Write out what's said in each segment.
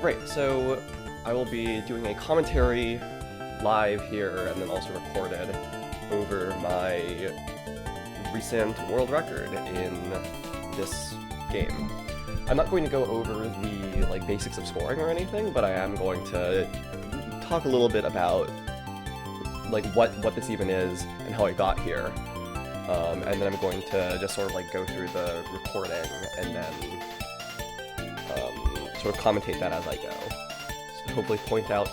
Right, so I will be doing a commentary live here and then also recorded over my recent world record in this game. I'm not going to go over the basics of scoring or anything, but I am going to talk a little bit about what this even is and how I got here. And then I'm going to just sort of go through the recording and then sort of commentate that as I go. So hopefully point out,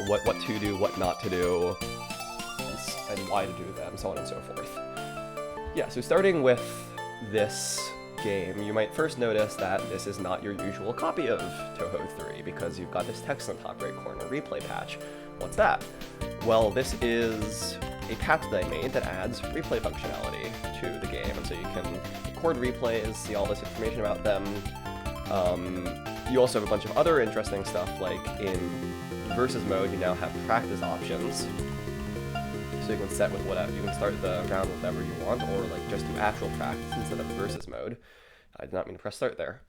what to do, what not to do, and why to do them, so on and so forth. Yeah, so starting with this game, you might first notice that this is not your usual copy of Touhou 3, because you've got this text in the top right corner, replay patch. What's that? Well, this is a patch that I made that adds replay functionality to the game, and so you can record replays, see all this information about them. You also have a bunch of other interesting stuff, like in versus mode, you now have practice options. So you can set with whatever, you can start the round with whatever you want, or just do actual practice instead of versus mode. I did not mean to press start there.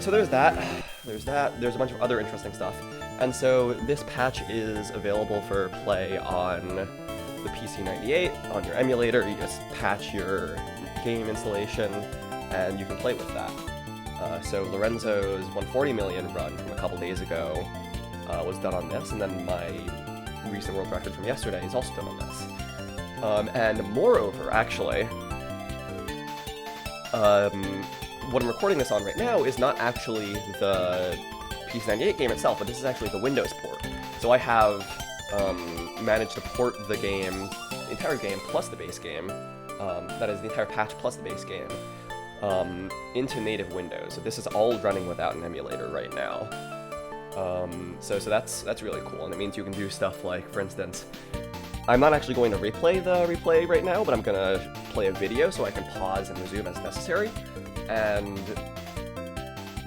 So there's that, there's a bunch of other interesting stuff. And so this patch is available for play on the PC98, on your emulator. You just patch your game installation, and you can play with that. So Lorenzo's 140 million run from a couple days ago was done on this, and then my recent world record from yesterday is also done on this. And moreover, actually, what I'm recording this on right now is not actually the PC98 game itself, but this is actually the Windows port. So I have managed to port the game, the entire game plus the base game, that is the entire patch plus the base game, into native Windows. So this is all running without an emulator right now. So that's really cool, and it means you can do stuff like, for instance, I'm not actually going to replay the replay right now, but I'm going to play a video so I can pause and resume as necessary. And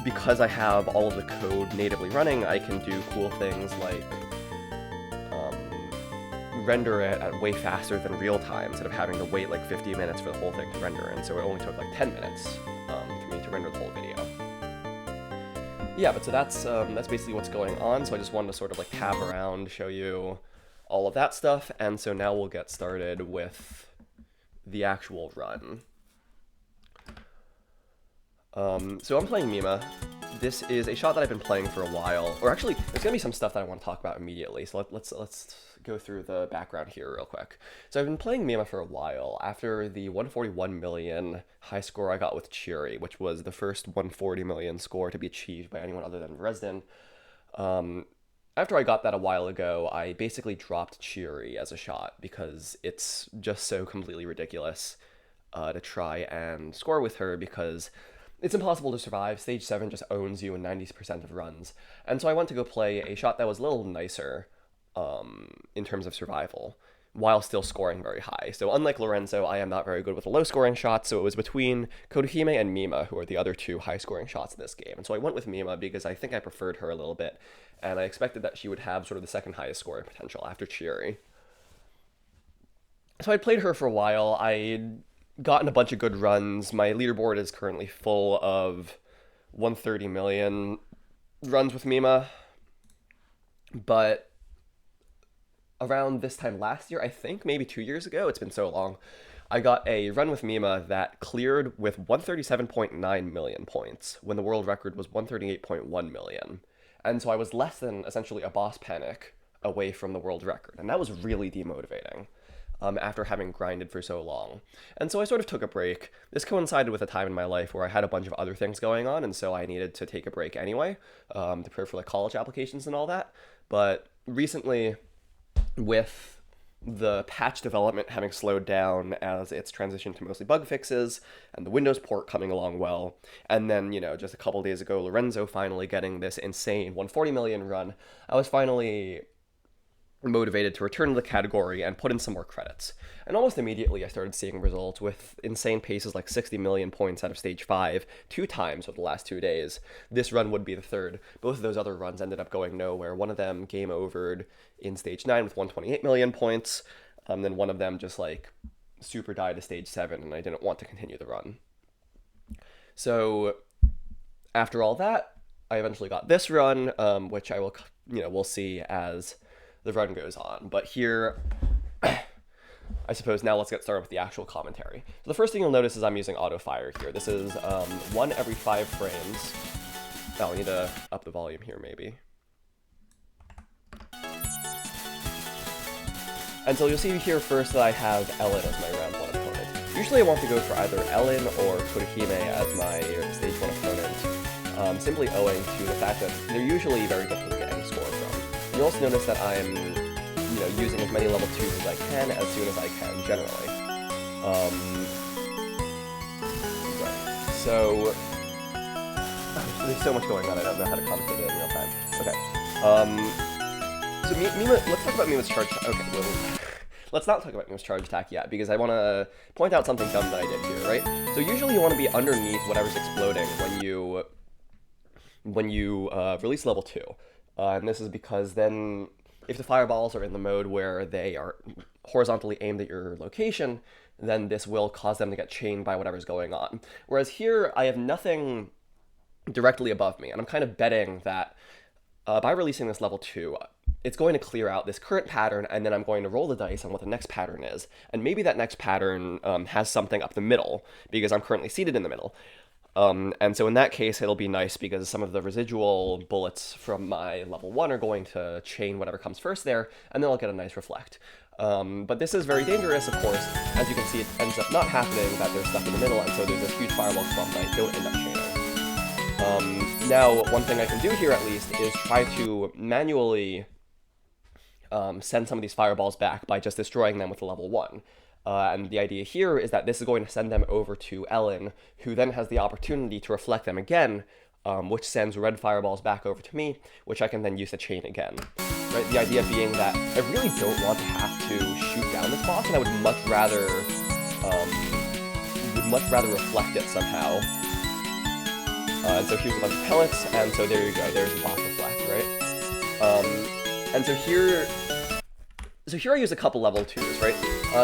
because I have all of the code natively running, I can do cool things like render it at way faster than real time, instead of having to wait 50 minutes for the whole thing to render, and so it only took 10 minutes for me to render the whole video. Yeah, but so that's basically what's going on, so I just wanted to sort of tab around, show you all of that stuff, and so now we'll get started with the actual run. So I'm playing Mima. This is a shot that I've been playing for a while, or actually, there's gonna be some stuff that I want to talk about immediately, so let's go through the background here real quick. So I've been playing Mima for a while, after the 141 million high score I got with Cheery, which was the first 140 million score to be achieved by anyone other than Resden. After I got that a while ago, I basically dropped Cheery as a shot, because it's just so completely ridiculous to try and score with her, because it's impossible to survive. Stage 7 just owns you in 90% of runs. And so I went to go play a shot that was a little nicer in terms of survival, while still scoring very high. So unlike Lorenzo, I am not very good with low-scoring shots, so it was between Kodohime and Mima, who are the other two high-scoring shots in this game. And so I went with Mima because I think I preferred her a little bit, and I expected that she would have sort of the second highest scoring potential after Cheery. So I played her for a while. I'd gotten a bunch of good runs. My leaderboard is currently full of 130 million runs with Mima, but around this time last year, I think, maybe 2 years ago, it's been so long, I got a run with Mima that cleared with 137.9 million points, when the world record was 138.1 million. And so I was less than, essentially, a boss panic away from the world record, and that was really demotivating after having grinded for so long. And so I sort of took a break. This coincided with a time in my life where I had a bunch of other things going on, and so I needed to take a break anyway, to prepare for college applications and all that. But recently, with the patch development having slowed down as it's transitioned to mostly bug fixes, and the Windows port coming along well, and then, just a couple days ago, Lorenzo finally getting this insane 140 million run, I was finally motivated to return to the category and put in some more credits. And almost immediately I started seeing results with insane paces like 60 million points out of stage 5, 2 times over the last 2 days. This run would be the third. Both of those other runs ended up going nowhere. One of them game overed in stage 9 with 128 million points, then one of them just super died to stage 7, and I didn't want to continue the run. So after all that, I eventually got this run, which I will, we'll see as the run goes on. But here, I suppose now let's get started with the actual commentary. So the first thing you'll notice is I'm using auto fire here. This is 1 every 5 frames. Oh, I need to up the volume here maybe. And so you'll see here first that I have Ellen as my round 1 opponent. Usually I want to go for either Ellen or Kodahime as my stage 1 opponent, simply owing to the fact that they're usually very difficult to get any score from. You'll also notice that I'm using as many level 2s as I can as soon as I can, generally. Right. So, there's so much going on, I don't know how to commentate it in real time. Okay. So Mima, let's talk about Mima's charge attack. Okay, well, let's not talk about Mima's charge attack yet, because I want to point out something dumb that I did here, right? So usually you want to be underneath whatever's exploding when you release level 2. And this is because then if the fireballs are in the mode where they are horizontally aimed at your location, then this will cause them to get chained by whatever's going on. Whereas here, I have nothing directly above me, and I'm kind of betting that by releasing this level 2, it's going to clear out this current pattern, and then I'm going to roll the dice on what the next pattern is. And maybe that next pattern has something up the middle, because I'm currently seated in the middle. And so in that case, it'll be nice because some of the residual bullets from my level 1 are going to chain whatever comes first there, and then I'll get a nice reflect. But this is very dangerous, of course. As you can see, it ends up not happening, that they're stuck in the middle, and so there's a huge fireball clump that I don't end up chaining. Now, one thing I can do here at least is try to manually send some of these fireballs back by just destroying them with a level 1. And the idea here is that this is going to send them over to Ellen, who then has the opportunity to reflect them again, which sends red fireballs back over to me, which I can then use to chain again. Right? The idea being that I really don't want to have to shoot down this boss, and I would much rather reflect it somehow. And so here's a bunch of pellets, and so there you go. There's the boss reflect, right? And so here I use a couple level 2s, right?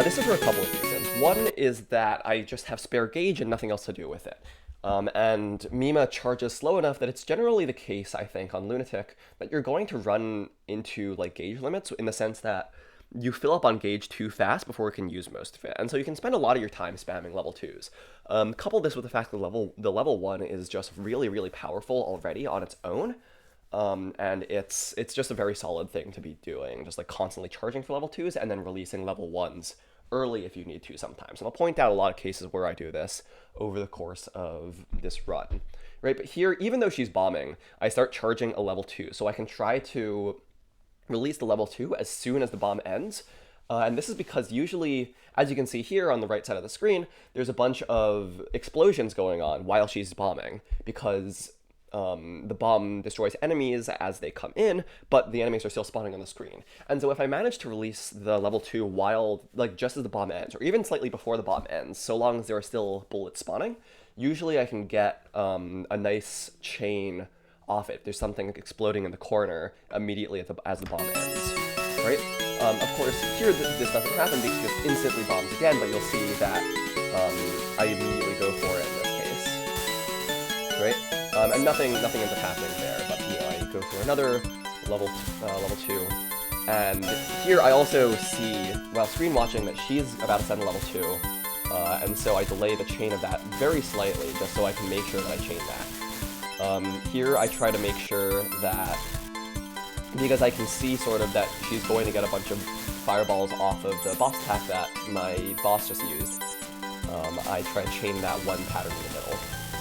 This is for a couple of reasons. One is that I just have spare gauge and nothing else to do with it. And Mima charges slow enough that it's generally the case, I think, on Lunatic, that you're going to run into like gauge limits in the sense that you fill up on gauge too fast before you can use most of it. And so you can spend a lot of your time spamming level 2s. Couple this with the fact that the level 1 is just really, really powerful already on its own. And it's just a very solid thing to be doing, just like constantly charging for level 2s and then releasing level 1s early if you need to sometimes. And I'll point out a lot of cases where I do this over the course of this run, right? But here, even though she's bombing, I start charging a level 2, so I can try to release the level 2 as soon as the bomb ends. And this is because usually, as you can see here on the right side of the screen, there's a bunch of explosions going on while she's bombing, because the bomb destroys enemies as they come in, but the enemies are still spawning on the screen. And so if I manage to release the level 2 while, like, just as the bomb ends, or even slightly before the bomb ends, so long as there are still bullets spawning, usually I can get a nice chain off it. There's something exploding in the corner immediately as the bomb ends, right? Of course, here this doesn't happen because it just instantly bombs again, but you'll see that I immediately go for it in this case, right? And nothing ends up happening there, but I go for another level 2. And here I also see, while screen watching, that she's about to send a level 2, and so I delay the chain of that very slightly, just so I can make sure that I chain that. Here I try to make sure that, because I can see sort of that she's going to get a bunch of fireballs off of the boss attack that my boss just used, I try to chain that one pattern in the middle,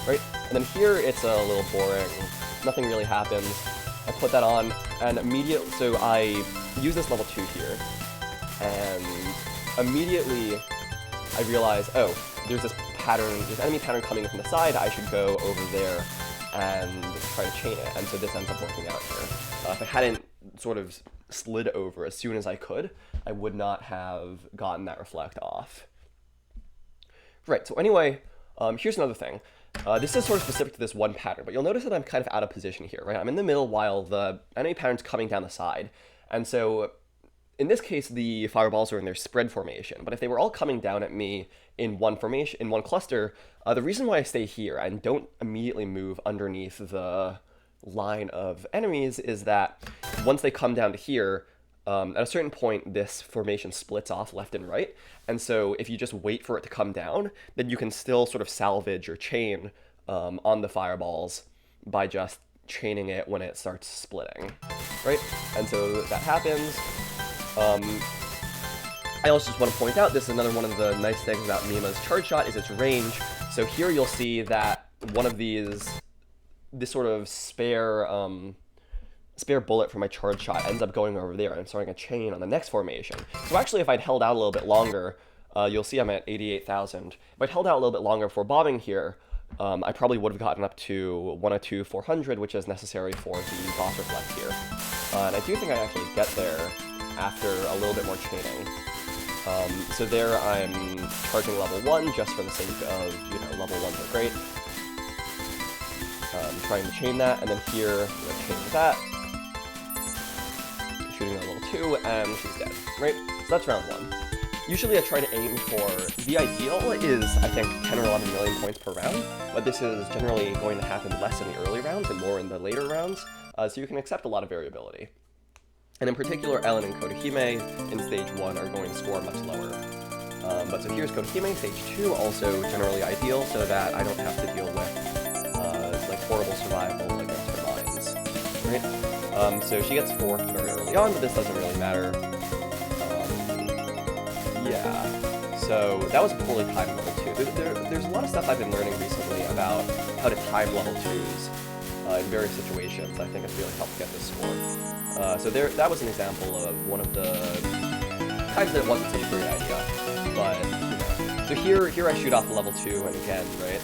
right? And then here it's a little boring, nothing really happens. I put that on, and so I use this level 2 here, and immediately I realize, oh, there's this enemy pattern coming from the side, I should go over there and try to chain it, and so this ends up working out here. If I hadn't sort of slid over as soon as I could, I would not have gotten that reflect off. Right, so anyway, here's another thing. This is sort of specific to this one pattern, but you'll notice that I'm kind of out of position here, right? I'm in the middle while the enemy pattern's coming down the side, and so in this case, the fireballs are in their spread formation, but if they were all coming down at me in one formation, in one cluster, the reason why I stay here and don't immediately move underneath the line of enemies is that once they come down to here, at a certain point, this formation splits off left and right. And so if you just wait for it to come down, then you can still sort of salvage your chain on the fireballs by just chaining it when it starts splitting, right? And so that happens. I also just want to point out, this is another one of the nice things about Mima's charge shot is its range. So here you'll see that one of these, this sort of spare bullet from my charge shot ends up going over there and starting a chain on the next formation. So actually, if I'd held out a little bit longer, you'll see I'm at 88,000. If I'd held out a little bit longer before bombing here, I probably would have gotten up to 102, 400, which is necessary for the boss reflect here. And I do think I actually get there after a little bit more chaining. So there I'm charging level 1 just for the sake of, you know, level 1s are great. Trying to chain that, and then here, I'm going to chain that. Shooting at level 2, and she's dead, right? So that's round 1. Usually I try to aim for, the ideal is, I think, 10 or 11 million points per round, but this is generally going to happen less in the early rounds and more in the later rounds, so you can accept a lot of variability. And in particular, Ellen and Kodahime in stage 1 are going to score much lower. But so here's Kodahime, stage 2, also generally ideal, so that I don't have to deal with like horrible survival against her mines, right? So she gets 4th very early on, but this doesn't really matter. Yeah, so that was a poorly timed level 2. There's a lot of stuff I've been learning recently about how to time level 2s in various situations. I think it's really helped get this score. So that was an example of one of the times that it wasn't such a great idea. But, you know, so here I shoot off the level 2, and again, right,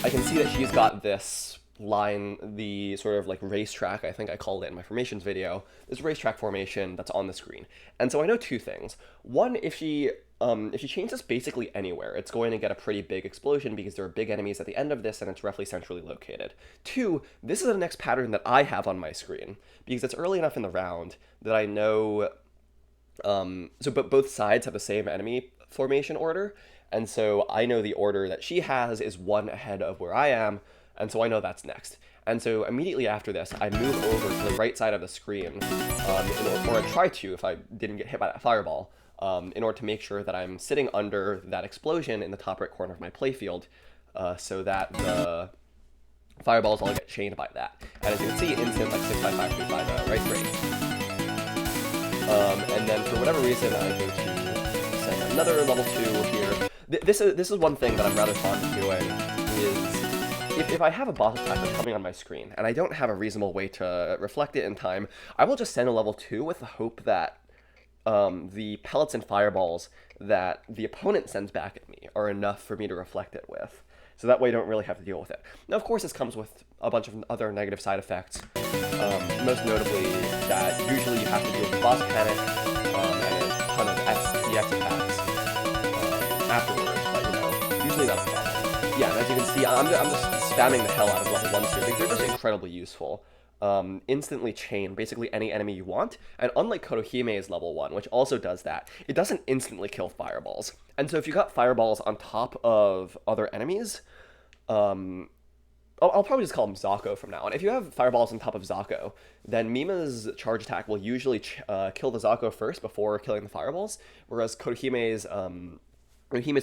I can see that she's got this line, the sort of like racetrack, I think I called it in my formations video, this racetrack formation that's on the screen. And so I know two things. One, if she chains this basically anywhere, it's going to get a pretty big explosion because there are big enemies at the end of this and it's roughly centrally located. Two, this is the next pattern that I have on my screen because it's early enough in the round that I know, but both sides have the same enemy formation order. And so I know the order that she has is one ahead of where I am, and so I know that's next. And so immediately after this, I move over to the right side of the screen, or I try to if I didn't get hit by that fireball, in order to make sure that I'm sitting under that explosion in the top right corner of my playfield, so that the fireballs all get chained by that. And as you can see, instant like 65535 right range. And then for whatever reason, I go to send another level 2 here. This is one thing that I'm rather fond of doing, is if I have a boss attack that's coming on my screen, and I don't have a reasonable way to reflect it in time, I will just send a level 2 with the hope that the pellets and fireballs that the opponent sends back at me are enough for me to reflect it with. So that way I don't really have to deal with it. Now, of course, this comes with a bunch of other negative side effects, most notably that usually you have to deal with boss panic and a ton of EX attacks afterwards, but, you know, usually not a problem. Yeah, and as you can see, I'm just spamming the hell out of level 1s here because they're just incredibly useful. Instantly chain basically any enemy you want, and unlike Kotohime's level 1, which also does that, it doesn't instantly kill fireballs. And so if you got fireballs on top of other enemies, I'll probably just call them Zako from now on. If you have fireballs on top of Zako, then Mima's charge attack will usually kill the Zako first before killing the fireballs, whereas Kotohime's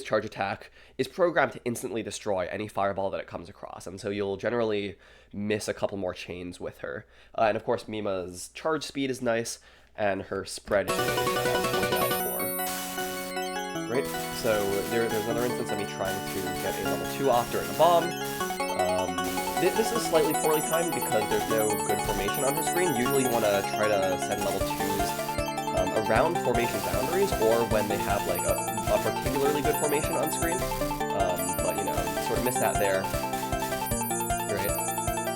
charge attack is programmed to instantly destroy any fireball that it comes across, and so you'll generally miss a couple more chains with her. And of course, Mima's charge speed is nice, and her spread is pointed out for. Right? So there's another instance of me trying to get a level 2 off during a bomb. This is slightly poorly timed because there's no good formation on her screen. Usually you want to try to send level 2s around formation boundaries, or when they have like a particularly good formation on screen, but you know, sort of missed that there, right?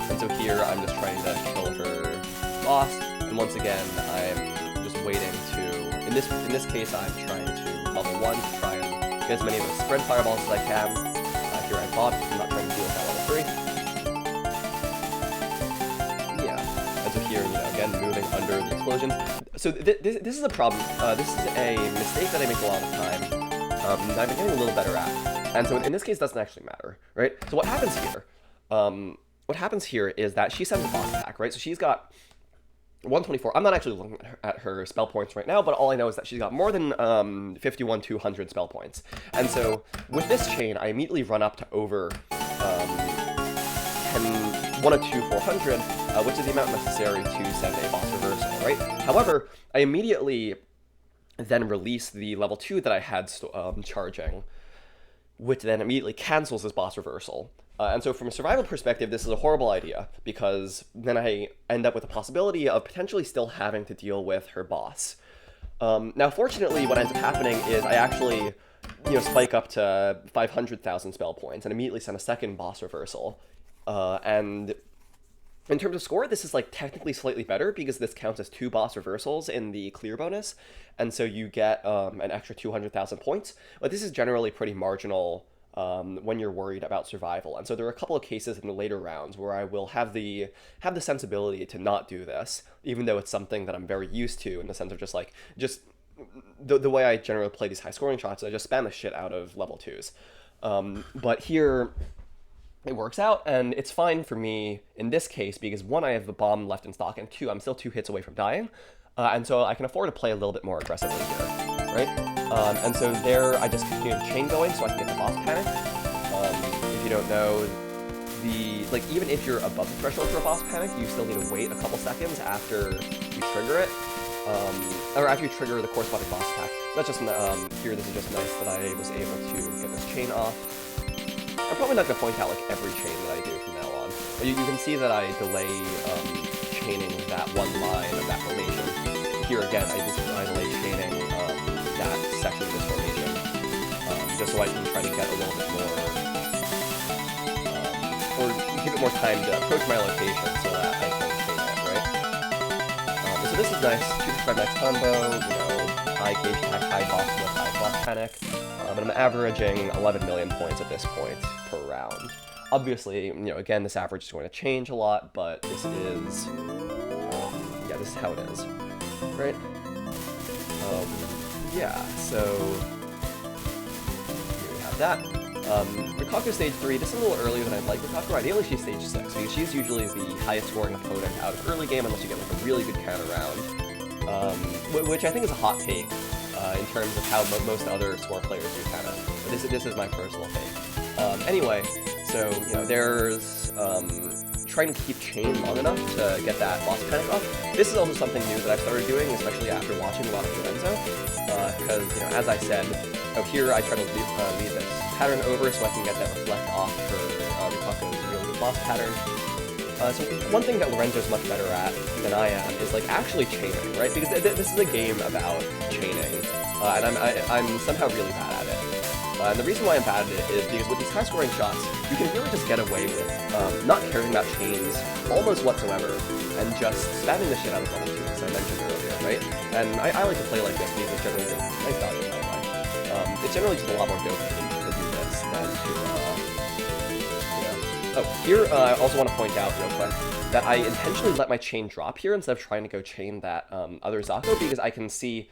And so here I'm just trying to kill her boss, and once again I'm just waiting to, in this case I'm trying to level 1 to try and get as many of those spread fireballs as I can. Here I bought, I'm not trying to deal with that level 3. Yeah, and so here, you know, again moving under the explosions. So this is a problem. This is a mistake that I make a lot of the time, that I've been getting a little better at. And so in this case, it doesn't actually matter, right? So what happens here, what happens here is that she sends a boss attack, right? So she's got 124. I'm not actually looking at her spell points right now, but all I know is that she's got more than 51,200 spell points. And so with this chain, I immediately run up to over 102,400, which is the amount necessary to send a boss reversal, right? However, I immediately then release the level 2 that I had charging, which then immediately cancels this boss reversal. And so from a survival perspective, this is a horrible idea, because then I end up with the possibility of potentially still having to deal with her boss. Now, fortunately, what ends up happening is I actually, spike up to 500,000 spell points and immediately send a second boss reversal. And in terms of score, this is like technically slightly better because this counts as 2 boss reversals in the clear bonus, and so you get an extra 200,000 points. But this is generally pretty marginal when you're worried about survival. And so there are a couple of cases in the later rounds where I will have the sensibility to not do this, even though it's something that I'm very used to in the sense of just the way I generally play these high scoring shots. I just spam the shit out of level 2s. But here it works out, and it's fine for me in this case because 1, I have the bomb left in stock, and 2, I'm still 2 hits away from dying. And so I can afford to play a little bit more aggressively here, right? And so there, I just continue the chain going so I can get the boss panic. If you don't know, even if you're above the threshold for a boss panic, you still need to wait a couple seconds after you trigger it, or after you trigger the corresponding boss attack. So that's just, here, this is just nice that I was able to get this chain off. I'm probably not going to point out every chain that I do from now on. But you can see that I delay chaining that one line of that formation. Here again, I delay chaining that section of this formation, just so I can try to get a little bit more, or give it more time to approach my location so that I can chain it, right? So this is nice. 2 nice combo, high gauge attack, high boss with high boss panic. And I'm averaging 11 million points at this point per round. Obviously, again, this average is going to change a lot, but this is, this is how it is, right? So here we have that. Rikaku stage 3, this is a little earlier than I'd like Rikaku. Ideally she's stage 6, because she's usually the highest scoring opponent out of early game unless you get a really good counter round, which I think is a hot take. In terms of how most other score players do counter. But this is my personal take. Anyway, so, there's trying to keep chain long enough to get that boss panic off. This is also something new that I've started doing, especially after watching a lot of Lorenzo, because, as I said, here I try to leave this pattern over so I can get that reflect off for Rikaku's really good boss pattern. So one thing that Lorenzo's much better at than I am is actually chaining, right? Because this is a game about chaining, and I'm somehow really bad at it. And the reason why I'm bad at it is because with these high scoring shots, you can really just get away with not caring about chains almost whatsoever, and just spamming the shit out of level 2, as I mentioned earlier, right? And I like to play like this because it's generally nice dodging, by the way. It's generally just a lot more dopamine to do this than to Oh, here I also want to point out real quick that I intentionally let my chain drop here instead of trying to go chain that other Zako, because I can see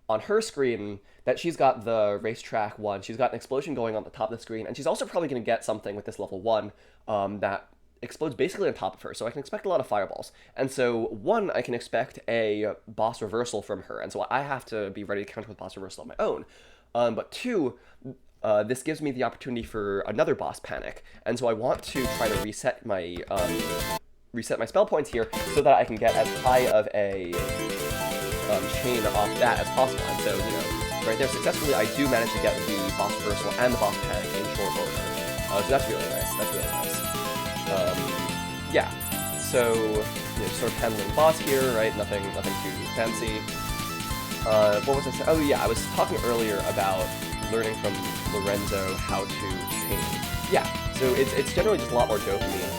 on her screen that she's got the racetrack 1, she's got an explosion going on the top of the screen, and she's also probably going to get something with this level 1 that explodes basically on top of her, so I can expect a lot of fireballs. And so, 1, I can expect a boss reversal from her, and so I have to be ready to counter with boss reversal on my own. But 2, this gives me the opportunity for another boss panic, and so I want to try to reset my spell points here so that I can get as high of a chain off that as possible. And so, right there successfully, I do manage to get the boss reversal and the boss panic in short order. So that's really nice. That's really nice. So sort of handling boss here, right? Nothing too fancy. What was I saying? Oh yeah, I was talking earlier about learning from Lorenzo how to chain. Yeah, so it's generally just a lot more dopamine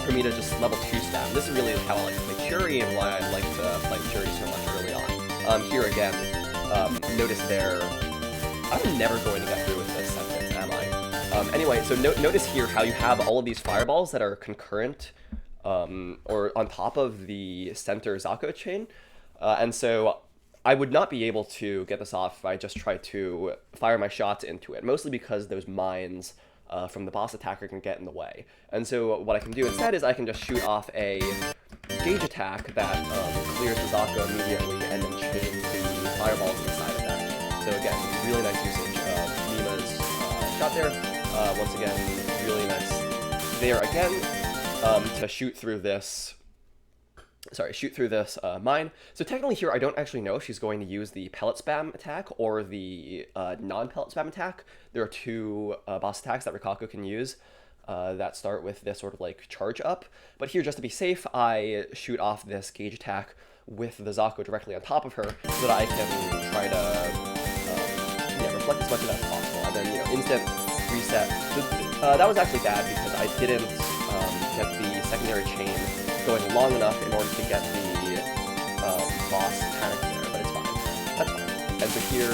for me to just level 2 spam. This is really how I like to play Curie and why I like to play Curie so much early on. Here again, notice there, I'm never going to get through with this sentence, am I? Anyway, so notice here how you have all of these fireballs that are concurrent, or on top of the center Zako chain, and so I would not be able to get this off if I just tried to fire my shots into it, mostly because those mines from the boss attacker can get in the way. And so what I can do instead is I can just shoot off a gauge attack that clears the Zako immediately and then chains the fireballs inside of that. So again, really nice usage of Mima's shot there. Once again, really nice there again to shoot through this mine. So technically here, I don't actually know if she's going to use the pellet spam attack or the non-pellet spam attack. There are two boss attacks that Rikaku can use that start with this sort of like charge up. But here, just to be safe, I shoot off this gauge attack with the Zako directly on top of her so that I can try to reflect as much of that as possible. And then, instant reset. That was actually bad because I didn't get the secondary chain going long enough in order to get the boss panic there, but it's fine. That's fine. And so here,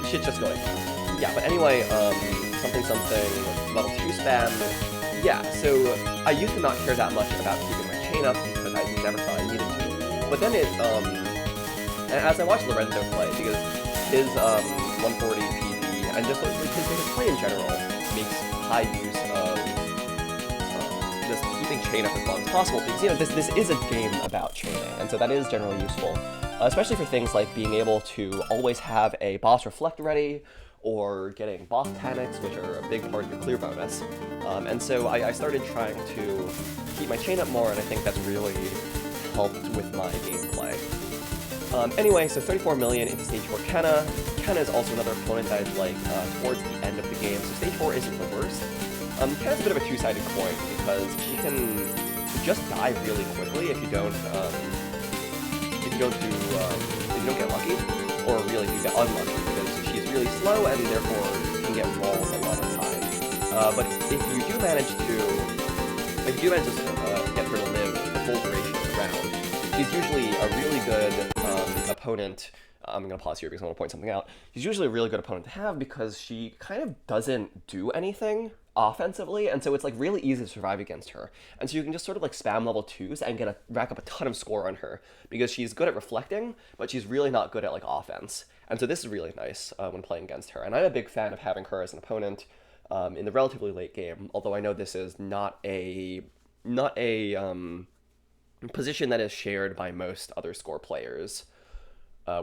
shit's just going. Yeah, but anyway, something, level 2 spam. Yeah, so I used to not care that much about keeping my chain up because I never thought I needed to. But then as I watched Lorenzo play, because his 140 PV and just his play in general makes high use of just keeping chain up as long as possible, because this is a game about chaining, and so that is generally useful, especially for things like being able to always have a boss reflect ready, or getting boss panics, which are a big part of your clear bonus. And so I started trying to keep my chain up more, and I think that's really helped with my gameplay. Anyway, so 34 million into stage 4 Kenna. Kenna is also another opponent that I like towards the end of the game, so stage 4 isn't the worst. Kenna's a bit of a two-sided coin, because she can just die really quickly if you don't get lucky, or really if you get unlucky, because she's really slow and therefore can get rolled a lot of the time. But if you do manage to get her to live the full duration of the round, she's usually a really good opponent. I'm going to pause here because I want to point something out. She's usually a really good opponent to have because she kind of doesn't do anything offensively, and so it's like really easy to survive against her. And so you can just sort of like spam level 2s and rack up a ton of score on her because she's good at reflecting, but she's really not good at like offense. And so this is really nice when playing against her. And I'm a big fan of having her as an opponent in the relatively late game, although I know this is not a position that is shared by most other score players.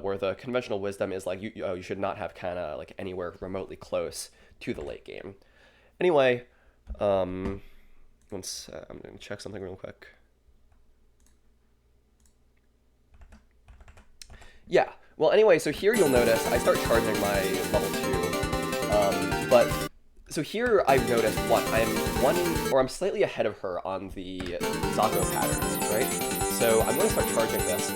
Where the conventional wisdom is like you should not have Kenna like anywhere remotely close to the late game. Anyway, I'm gonna check something real quick. Yeah. Well, anyway, so here you'll notice I start charging my level 2, but so here I've noticed I'm slightly ahead of her on the Zako patterns, right? So I'm going to start charging this.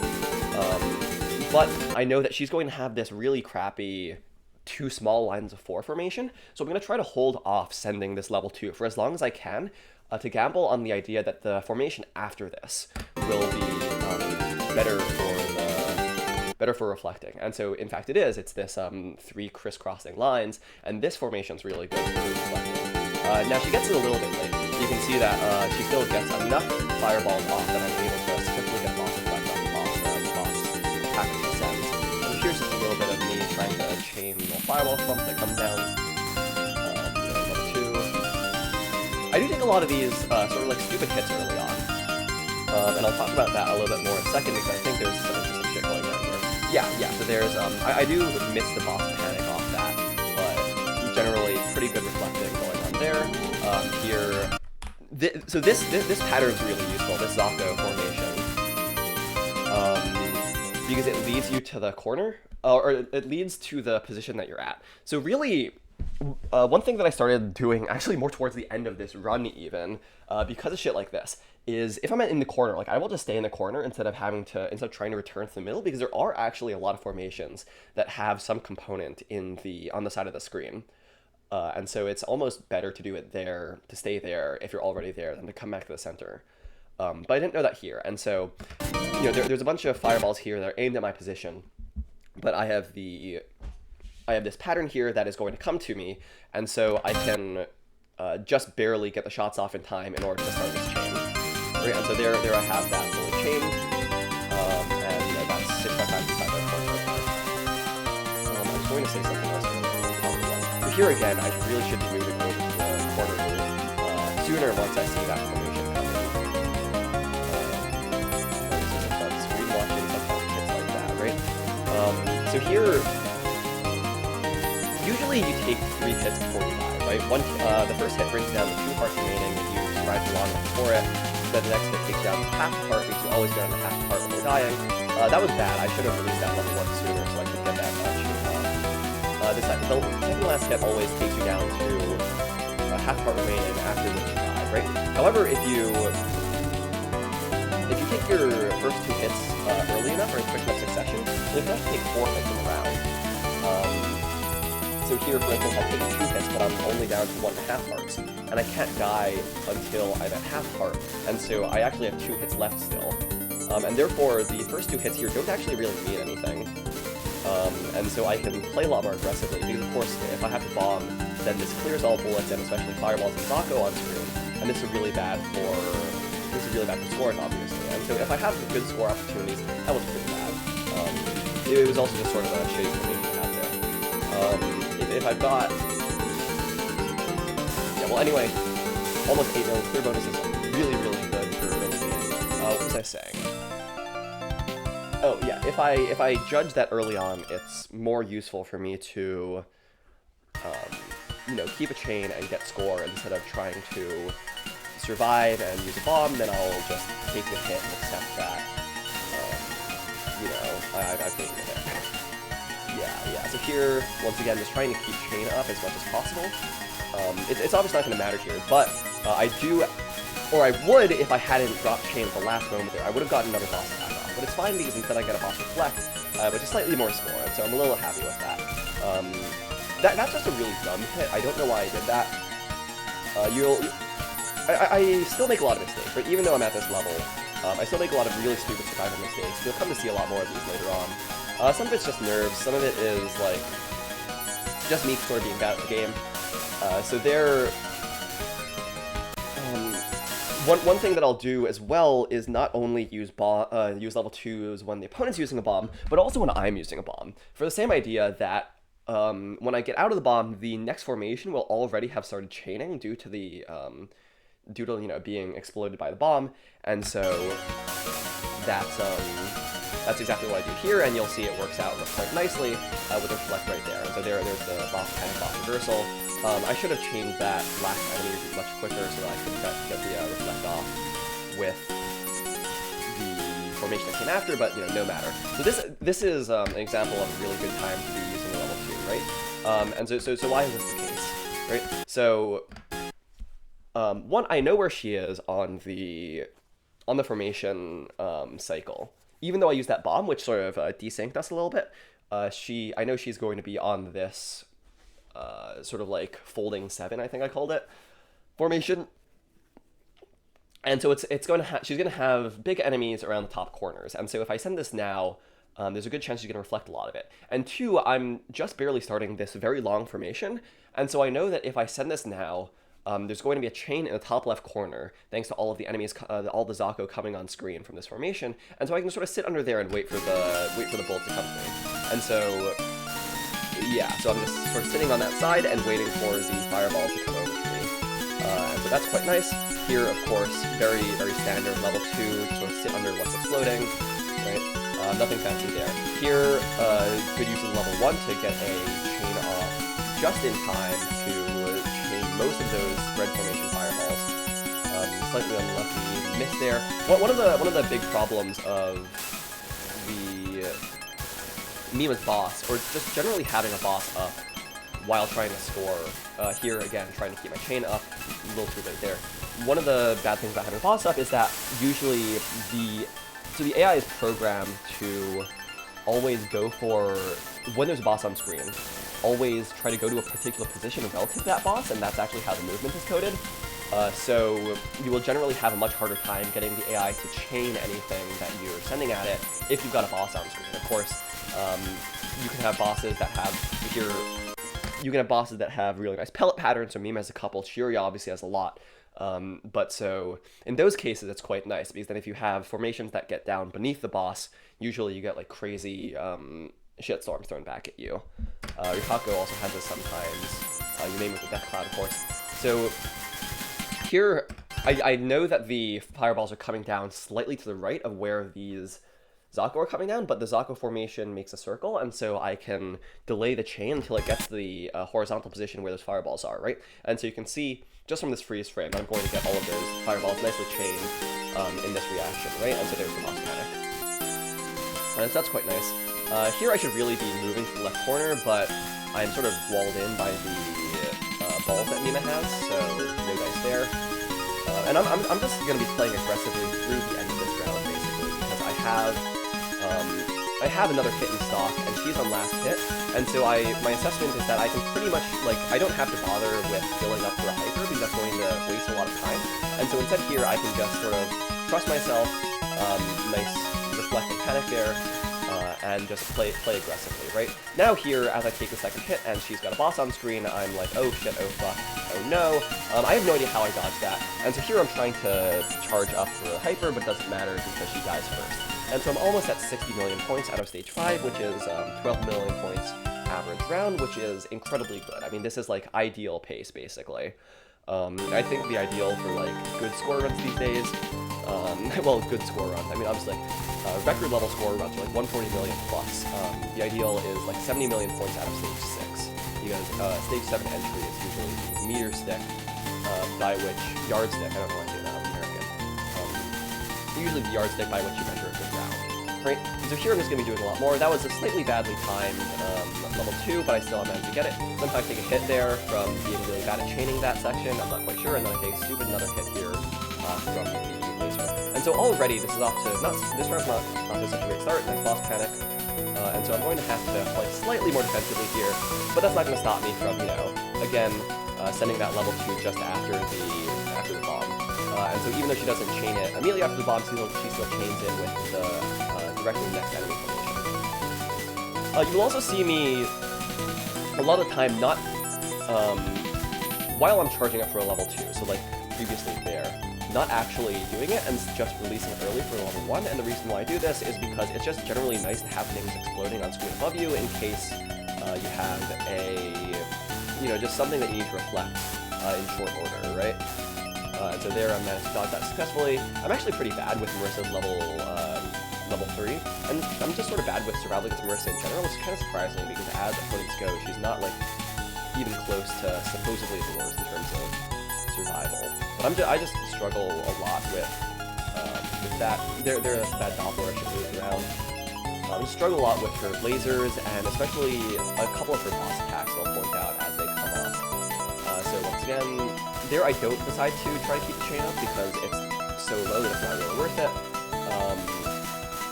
But I know that she's going to have this really crappy 2 small lines of 4 formation, so I'm going to try to hold off sending this level 2 for as long as I can to gamble on the idea that the formation after this will be better for reflecting. And so, in fact, it is. It's this 3 crisscrossing lines, and this formation's really good for reflecting. Now, she gets it a little bit late. You can see that she still gets enough fireballs off that I'm able to swiftly get boss reflect on the boss attacker descends. And here's just a little bit of me trying to chain the fireball clump that comes down. Level 2. I do take a lot of these sort of like stupid hits early on. And I'll talk about that a little bit more in a second because I think there's some interesting shit going on here. Yeah, so there's, I do miss the boss panic off that, but generally pretty good reflecting going on there. So this pattern's really useful, this Zako formation. Because it leads you to the corner, or it leads to the position that you're at. So really, one thing that I started doing, actually more towards the end of this run even, because of shit like this, is if I'm in the corner, like I will just stay in the corner instead of trying to return to the middle, because there are actually a lot of formations that have some component on the side of the screen. And so it's almost better to do it there, to stay there if you're already there, than to come back to the center. But I didn't know that here, and so there's a bunch of fireballs here that are aimed at my position, but I have this pattern here that is going to come to me, and so I can just barely get the shots off in time in order to start this chain. Right, and so there I have that fully chained, and that's 6 by 5 by 5 I was going to say something else earlier. So here again, I really should be moving over to sooner once I see that formation coming. Screen watching sometimes hits like that, right? So here, usually you take 3 hits before you die, right? The first hit brings down the 2 hearts remaining that you survived the long before it. Then the next hit takes down half the heart, makes you always go down to half the heart before dying. That was bad. I should have released that level 1 sooner so I could get that chain off. The second last hit always takes you down to half heart remaining after which you die, right? However, if you take your first 2 hits early enough or in quick enough succession, you can actually take 4 hits in a round. So here, for instance, I'll take 2 hits, but I'm only down to 1.5 hearts, and I can't die until I'm at half heart, and so I actually have 2 hits left still. And therefore, the first 2 hits here don't actually really mean anything. And so I can play a lot more aggressively, because of course, if I have to bomb, then this clears all bullets, and especially fireballs and Zako on screen, and this is really bad for scoring, obviously. And so if I have good score opportunities, that was pretty bad. It was also just sort of a shitty formation to have there. If I've got... Yeah, well anyway, almost 8 million clear bonus is really, really good for early game. What was I saying? Oh yeah, if I judge that early on, it's more useful for me to, you know, keep a chain and get score instead of trying to survive and use a bomb. Then I'll just take the hit and accept that, you know, I've taken the hit. Yeah. So here, once again, just trying to keep chain up as much as possible. It's obviously not going to matter here, but I do, or I would if I hadn't dropped chain at the last moment there. I would have gotten another boss attack off, but it's fine because instead I get a boss reflect, which is slightly more score, and so I'm a little happy with that. That's just a really dumb hit. I don't know why I did that. I still make a lot of mistakes, right? Even though I'm at this level, I still make a lot of really stupid survival mistakes. You'll come to see a lot more of these later on. Some of it's just nerves, some of it is, like, just me sort of being bad at the game. So there... One thing that I'll do as well is not only use level 2s when the opponent's using a bomb, but also when I'm using a bomb. For the same idea that when I get out of the bomb, the next formation will already have started chaining due to the you know, being exploded by the bomb, and so that's exactly what I do here, and you'll see it works out quite nicely with the reflect right there. And so there's the boss reversal. I should have changed that last enemy much quicker so that I could get the reflect off with the formation that came after, but you know, no matter. So this is an example of a really good time to be using the level 2, right? And so why is this the case, right? So one, I know where she is on the formation cycle. Even though I used that bomb, which sort of desynced us a little bit, I know she's going to be on this sort of like folding 7, I think I called it, formation. And so she's going to have big enemies around the top corners. And so if I send this now, there's a good chance she's going to reflect a lot of it. And 2, I'm just barely starting this very long formation. And so I know that if I send this now, there's going to be a chain in the top left corner, thanks to all of the enemies, all the Zako coming on screen from this formation, and so I can sort of sit under there and wait for the bullet to come through. And so, yeah, so I'm just sort of sitting on that side and waiting for the fireballs to come over to me. And so that's quite nice. Here, of course, very, very standard level 2, sort of sit under what's exploding, right? Nothing fancy there. Here, good use of level 1 to get a chain off just in time to most of those red formation fireballs. Slightly unlucky miss there. One of the big problems of the Mima's boss, or just generally having a boss up while trying to score, here again trying to keep my chain up, a little too late there. One of the bad things about having a boss up is that usually the AI is programmed to always go for, when there's a boss on screen, always try to go to a particular position relative to that boss, and that's actually how the movement is coded. So you will generally have a much harder time getting the AI to chain anything that you're sending at it if you've got a boss on screen. Of course, you can have bosses that have really nice pellet patterns, so Mima has a couple, Chiria obviously has a lot. But so in those cases it's quite nice, because then if you have formations that get down beneath the boss, usually you get like crazy shitstorms thrown back at you. Rikako also has this sometimes. You name it, the Death Cloud, of course. So here, I know that the fireballs are coming down slightly to the right of where these Zako are coming down, but the Zako formation makes a circle, and so I can delay the chain until it gets to the horizontal position where those fireballs are, right? And so you can see, just from this freeze frame, I'm going to get all of those fireballs nicely chained in this reaction, right? And so there's the boss panic. And so that's quite nice. Here I should really be moving to the left corner, but I'm sort of walled in by the balls that Mima has, so no dice there. And I'm just going to be playing aggressively through the end of this round, basically, because I have another hit in stock, and she's on last hit, and so my assessment is that I can pretty much, like, I don't have to bother with building up for a hyper, because that's going to waste a lot of time. And so instead here, I can just sort of trust myself, nice reflective panic there, and just play aggressively, right? Now here, as I take the second hit and she's got a boss on screen, I'm like, oh shit, oh fuck, oh no. I have no idea how I dodged that. And so here I'm trying to charge up for a hyper, but it doesn't matter because she dies first. And so I'm almost at 60 million points out of stage 5, which is 12 million points average round, which is incredibly good. I mean, this is like ideal pace, basically. I think the ideal for like good score runs these days, well, good score runs, I mean, obviously, record level score runs are like 140 million plus. The ideal is like 70 million points out of stage 6, because stage 7 entry is usually the meter stick, yardstick, I don't know why I say that, I'm American. Usually the yardstick by which you measure a good round, right? So here I'm just going to be doing a lot more. That was a slightly badly timed level 2, but I still managed to get it. Sometimes I take a hit there from being really bad at chaining that section, I'm not quite sure, and then I take a stupid another hit here from the laser. And so already this is off to, this round's not to such a great start, nice boss panic, and so I'm going to have to play slightly more defensively here, but that's not going to stop me from, you know, again, sending that level 2 just after the bomb. And so even though she doesn't chain it immediately after the bomb, she still chains it with the directly next enemy formation. You will also see me a lot of the time not, while I'm charging up for a level 2, so like previously there, not actually doing it and just releasing early for level 1, and the reason why I do this is because it's just generally nice to have things exploding on screen above you in case you have just something that you need to reflect in short order, right? And so there I managed to dodge that successfully. I'm actually pretty bad with Marissa's level 3, and I'm just sort of bad with surviving against Marissa in general, which is kind of surprising because as opponents go, she's not like even close to supposedly the worst in terms of survival. But I just struggle a lot with that. They're a bad doppler, I should move around. I just struggle a lot with her lasers, and especially a couple of her boss attacks I'll point out as they come off. So once again, there I don't decide to try to keep the chain up because it's so low that it's not really worth it.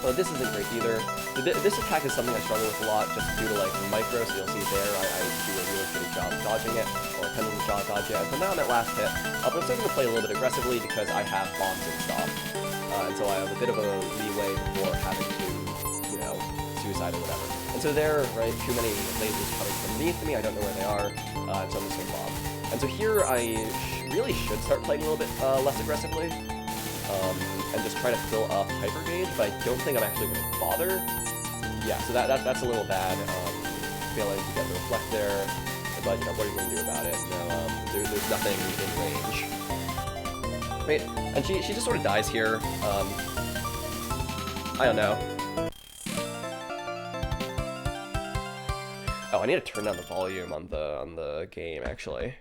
But this isn't great either. So this attack is something I struggle with a lot just due to like micro, so you'll see there I do a really shitty job dodging it, or attempting to dodge it. And so now I'm at last hit, but I'm still going to play a little bit aggressively because I have bombs in stock. And so I have a bit of a leeway before having to, suicide or whatever. And so there, right, too many lasers coming from beneath me, I don't know where they are, and so I'm just going to bomb. And so here I really should start playing a little bit less aggressively, and just try to fill up hyper gauge, but I don't think I'm actually going to bother. Yeah, so that's a little bad, failing to get the reflect there, but what are you going to do about it? No, there's nothing in range. Right, and she just sort of dies here. I don't know. Oh, I need to turn down the volume on the game, actually.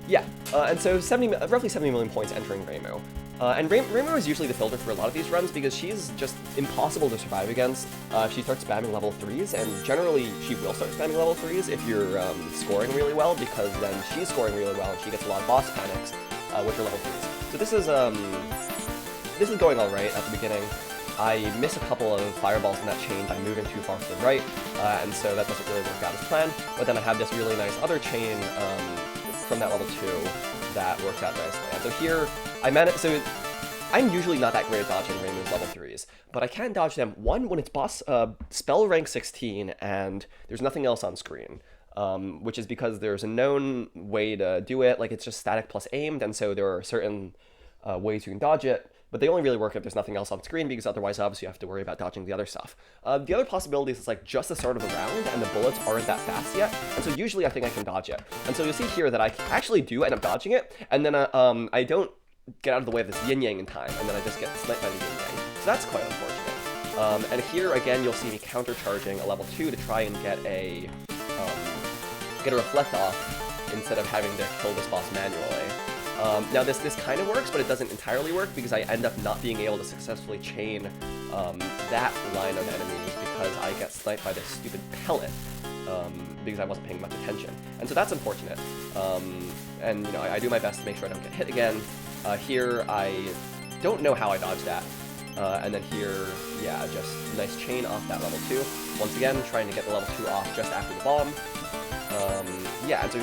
Yeah, and so roughly 70 million points entering Reimu. And Reimu is usually the filter for a lot of these runs because she's just impossible to survive against if she starts spamming level 3s, and generally she will start spamming level 3s if you're scoring really well, because then she's scoring really well and she gets a lot of boss panics, which are level 3s. So this is going alright at the beginning. I miss a couple of fireballs in that chain by moving too far to the right, and so that doesn't really work out as planned, but then I have this really nice other chain from that level 2 that works out nicely. And so here, I'm usually not that great at dodging Reimu's level 3s, but I can dodge them, one, when it's boss spell rank 16 and there's nothing else on screen, which is because there's a known way to do it, like it's just static plus aimed, and so there are certain ways you can dodge it, but they only really work if there's nothing else on screen, because otherwise, obviously, you have to worry about dodging the other stuff. The other possibility is like just the start of the round, and the bullets aren't that fast yet, and so usually I think I can dodge it. And so you'll see here that I actually do end up dodging it, and then I don't get out of the way of this yin-yang in time, and then I just get sniped by the yin-yang. So that's quite unfortunate. And here, again, you'll see me countercharging a level 2 to try and get a reflect off instead of having to kill this boss manually. Now this kind of works, but it doesn't entirely work because I end up not being able to successfully chain that line of enemies because I get sniped by this stupid pellet because I wasn't paying much attention. And so that's unfortunate. And you know, I do my best to make sure I don't get hit again. Here I don't know how I dodged that. And then here, yeah, just nice chain off that level 2. Once again, trying to get the level 2 off just after the bomb. Yeah, and so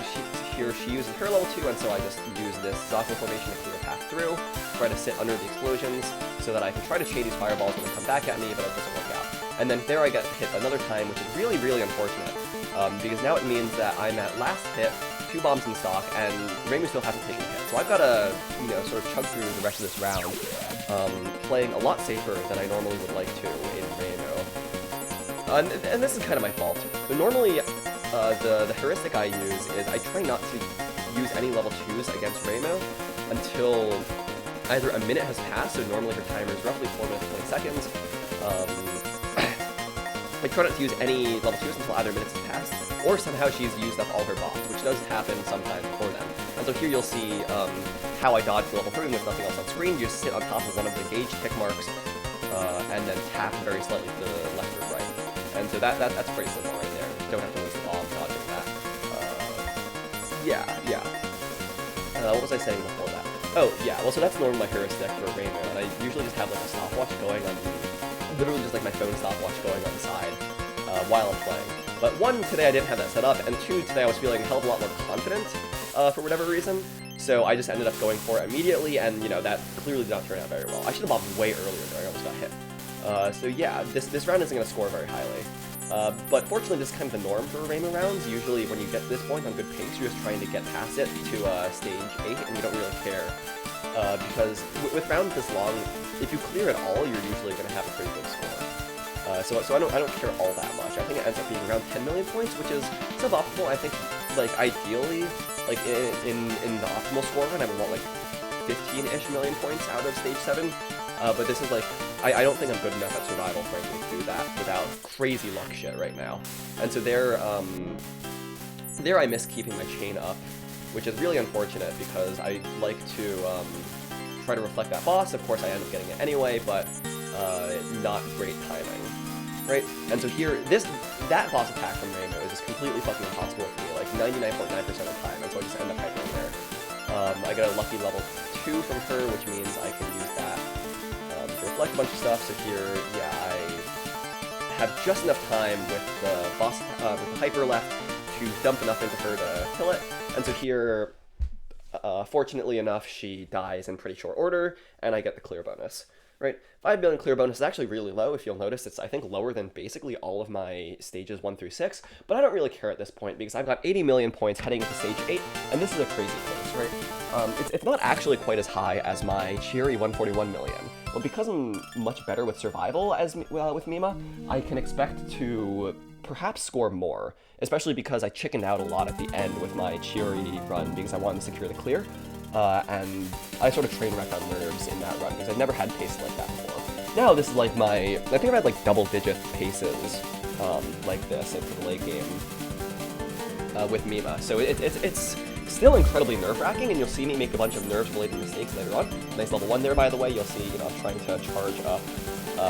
here she uses her level 2, and so I just use this Zako formation to clear a path through, try to sit under the explosions, so that I can try to chain these fireballs when they come back at me, but it doesn't work out. And then there I get hit another time, which is really, really unfortunate, because now it means that I'm at last hit, 2 bombs in stock, and Reimu still hasn't taken a hit. So I've got to, you know, sort of chug through the rest of this round, playing a lot safer than I normally would like to in Reimu. And this is kind of my fault. But normally, the heuristic I use is I try not to use any level 2s against Reimu until either a minute has passed, so normally her timer is roughly 4 minutes 20 seconds. I try not to use any level 2s until either minutes has passed, or somehow she's used up all her bombs, which does happen sometimes before then. And so here you'll see how I dodge the level 3 when there's nothing else on screen. You just sit on top of one of the gauge tick marks, and then tap very slightly to the left or right. And so that's pretty simple right there. You don't have to waste the bomb dodging that. Yeah. What was I saying before that? Oh, yeah, well, so that's normally my heuristic for Reimu, and I usually just have like a stopwatch going on, literally just like my phone stopwatch going on the side while I'm playing. But 1, today I didn't have that set up, and 2, today I was feeling a hell of a lot more confident for whatever reason, so I just ended up going for it immediately, and, you know, that clearly did not turn out very well. I should have bombed way earlier there, I almost got hit. So yeah, this round isn't going to score very highly. But fortunately, this is kind of the norm for Reimu rounds. Usually when you get to this point on good pace, you're just trying to get past it to stage 8, and you don't really care. Because with rounds this long, if you clear it all, you're usually going to have a pretty good score. So I don't care all that much. I think it ends up being around 10 million points, which is suboptimal. I think, like, ideally, like, in the optimal score run, I would want, like, 15-ish million points out of stage 7. But this is like, I don't think I'm good enough at survival, frankly, to do that without crazy luck shit right now. And so there I miss keeping my chain up, which is really unfortunate because I like to try to reflect that boss. Of course, I end up getting it anyway, but not great timing, right? And so here, that boss attack from Reimu is just completely fucking impossible for me, like 99.9% of the time, and so I just end up hypering there. I got a lucky level 2 from her, which means I can use that to reflect a bunch of stuff. So here, yeah, I have just enough time with the boss, with the hyper left to dump enough into her to kill it. And so here, fortunately enough, she dies in pretty short order, and I get the clear bonus. Right, 5 million clear bonus is actually really low. If you'll notice, it's, I think, lower than basically all of my stages 1 through 6, but I don't really care at this point because I've got 80 million points heading into stage 8, and this is a crazy pace, right? It's not actually quite as high as my cheery 141 million, but because I'm much better with survival as with Mima, I can expect to perhaps score more, especially because I chickened out a lot at the end with my cheery run because I wanted to secure the clear. And I sort of train wrecked on nerves in that run because I've never had pace like that before. Now this is like I think I've had like double-digit paces like this for the late game with Mima. So it's still incredibly nerve-wracking, and you'll see me make a bunch of nerves-related mistakes later on. Nice level 1 there, by the way. You'll see, you know, I'm trying to charge up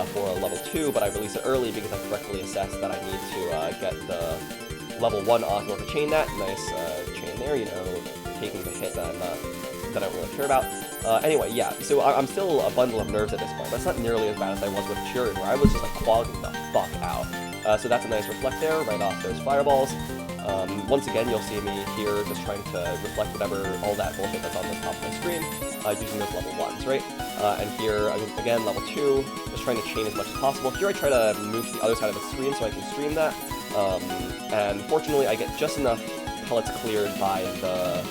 for a level 2, but I release it early because I correctly assessed that I need to get the level 1 off in order to chain that. Nice chain there, you know, taking the hit that I don't really care about. Anyway, yeah, so I'm still a bundle of nerves at this point. That's not nearly as bad as I was with Cheery, where I was just like quagging the fuck out. So that's a nice reflect there, right off those fireballs. Once again, you'll see me here just trying to reflect all that bullshit that's on the top of my screen, using those level 1s, right? And here, again, level 2, just trying to chain as much as possible. Here I try to move to the other side of the screen so I can stream that. And fortunately, I get just enough pellets cleared by the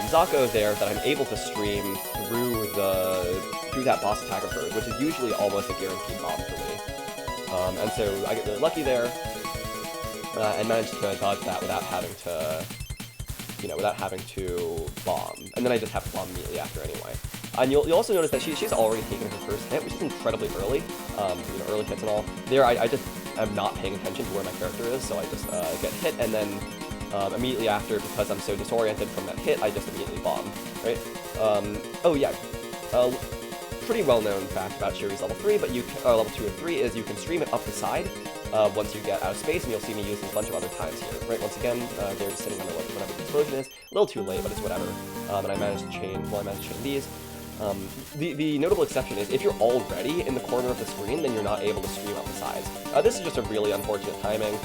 Zako there that I'm able to stream through that boss attack of hers, which is usually almost a guaranteed bomb for me. And so I get really lucky there, and manage to dodge that without having to bomb. And then I just have to bomb immediately after anyway. And you'll also notice that she's already taken her first hit, which is incredibly early. Early hits and all. There, I just am not paying attention to where my character is, so I just get hit, and then immediately after, because I'm so disoriented from that hit, I just immediately bomb, right? Oh yeah, pretty well-known fact about Shuri's level 3, but level 2 and 3 is you can stream it up the side once you get out of space, and you'll see me use this a bunch of other times here, right? Once again, they're just sitting under whatever the explosion is. A little too late, but it's whatever. And I managed to chain these. The notable exception is if you're already in the corner of the screen, then you're not able to stream up the sides. This is just a really unfortunate timing.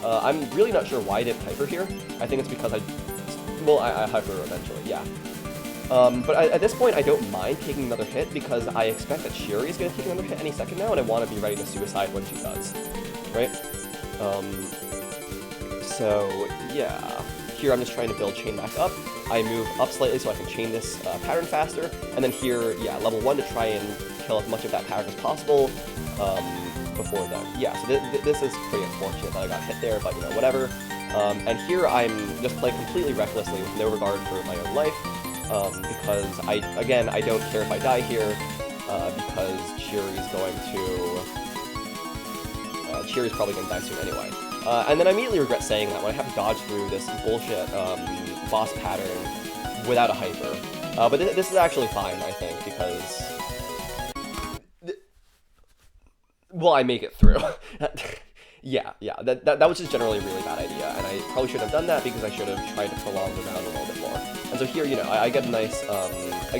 I'm really not sure why I didn't hyper here. I think it's because I hyper eventually, yeah. But at this point, I don't mind taking another hit because I expect that Shuri is going to take another hit any second now, and I want to be ready to suicide when she does, right? So yeah, here I'm just trying to build chain back up. I move up slightly so I can chain this pattern faster, and then here, yeah, level 1 to try and kill as much of that pattern as possible before then. Yeah, so this is pretty unfortunate that I got hit there, but whatever. And here I'm just playing completely recklessly with no regard for my own life, because I don't care if I die here, because Shuri's probably going to die soon anyway. And then I immediately regret saying that when I have to dodge through this bullshit boss pattern without a hyper. But this is actually fine, I think, because... Well, I make it through. Yeah, that was just generally a really bad idea, and I probably shouldn't have done that because I should have tried to prolong the round a little bit more. And so here, I get a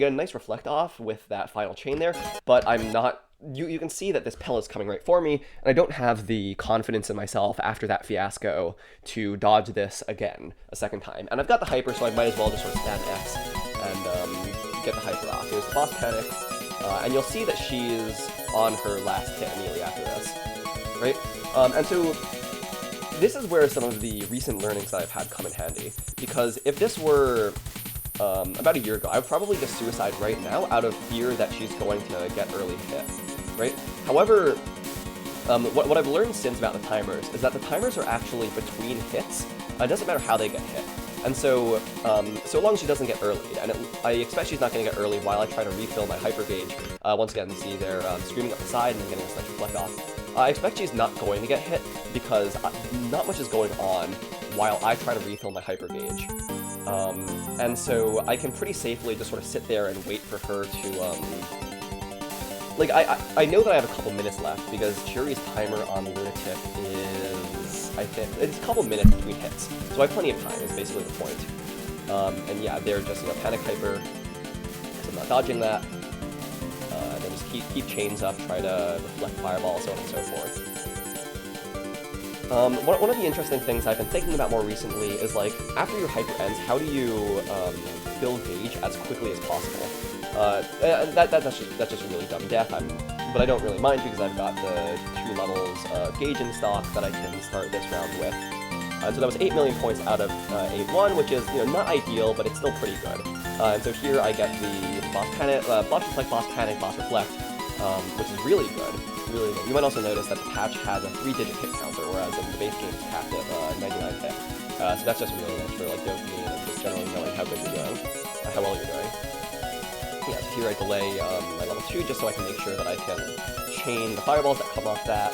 nice reflect off with that final chain there, but I'm not. You can see that this pill is coming right for me, and I don't have the confidence in myself after that fiasco to dodge this again a second time. And I've got the hyper, so I might as well just sort of stand X and get the hyper off. Here's the boss panic, and you'll see that she's on her last hit immediately after this, right? And so this is where some of the recent learnings that I've had come in handy, because if this were about a year ago, I would probably just suicide right now out of fear that she's going to get early hit, right? However, what I've learned since about the timers is that the timers are actually between hits. It doesn't matter how they get hit. And so, so long as she doesn't get early, and I expect she's not going to get early while I try to refill my hyper gauge. Once again, you see they're screaming up the side and then getting this nice reflect off. I expect she's not going to get hit because not much is going on while I try to refill my hyper gauge. And so I can pretty safely just sort of sit there and wait for her to, like, I know that I have a couple minutes left because Shuri's timer on Lunatic is, I think, it's a couple minutes between hits. So I have plenty of time, is basically the point. And yeah, they're just, panic hyper, so I'm not dodging that. Then just keep chains up, try to reflect fireball, so on and so forth. One of the interesting things I've been thinking about more recently is, like, after your hyper ends, how do you build gauge as quickly as possible? That's just a really dumb death, but I don't really mind because I've got the 2 levels of gauge in stock that I can start this round with. So that was 8 million points out of 8-1, which is, not ideal, but it's still pretty good. And so here I get the boss panic, boss reflect, boss panic, boss reflect, which is really good. Really good. You might also notice that the patch has a 3-digit hit counter, whereas in the base game it's capped at 99 hit. So that's just really nice for like dopamine and just generally knowing how good you're doing, how well you're doing. Yeah, so here I delay my level 2 just so I can make sure that I can chain the fireballs that come off that.